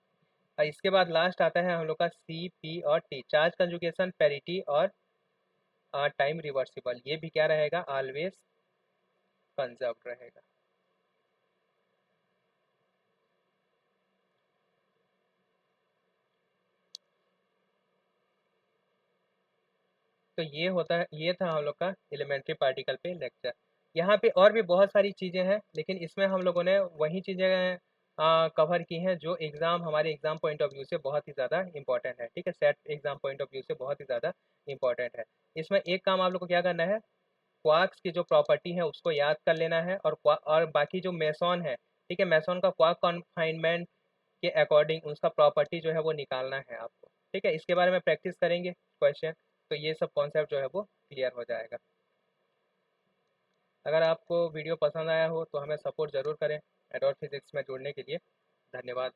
और इसके बाद लास्ट आता है हम लोग का सी, पी और टी, चार्ज कंजुगेशन, पैरिटी और टाइम रिवर्सिबल। ये भी क्या रहेगा, ऑलवेज कंजर्व रहेगा। तो ये होता है, ये था हम लोग का एलिमेंट्री पार्टिकल पे लेक्चर। यहाँ पे और भी बहुत सारी चीज़ें हैं, लेकिन इसमें हम लोगों ने वही चीज़ें कवर की हैं जो हमारे एग्ज़ाम पॉइंट ऑफ व्यू से बहुत ही ज़्यादा इंपॉर्टेंट है, ठीक है, set exam point of view से बहुत ही ज़्यादा इंपॉर्टेंट है। इसमें एक काम आप लोग को क्या करना है, क्वार्क्स की जो प्रॉपर्टी है उसको याद कर लेना है, और बाकी जो मेसॉन है, ठीक है, मेसॉन का क्वार्क कॉन्फाइनमेंट के अकॉर्डिंग उसका प्रॉपर्टी जो है वो निकालना है आपको, ठीक है। इसके बारे में प्रैक्टिस करेंगे क्वेश्चन, तो ये सब कॉन्सेप्ट जो है वो क्लियर हो जाएगा। अगर आपको वीडियो पसंद आया हो तो हमें सपोर्ट ज़रूर करें एडवांस फिजिक्स में जुड़ने के लिए। धन्यवाद।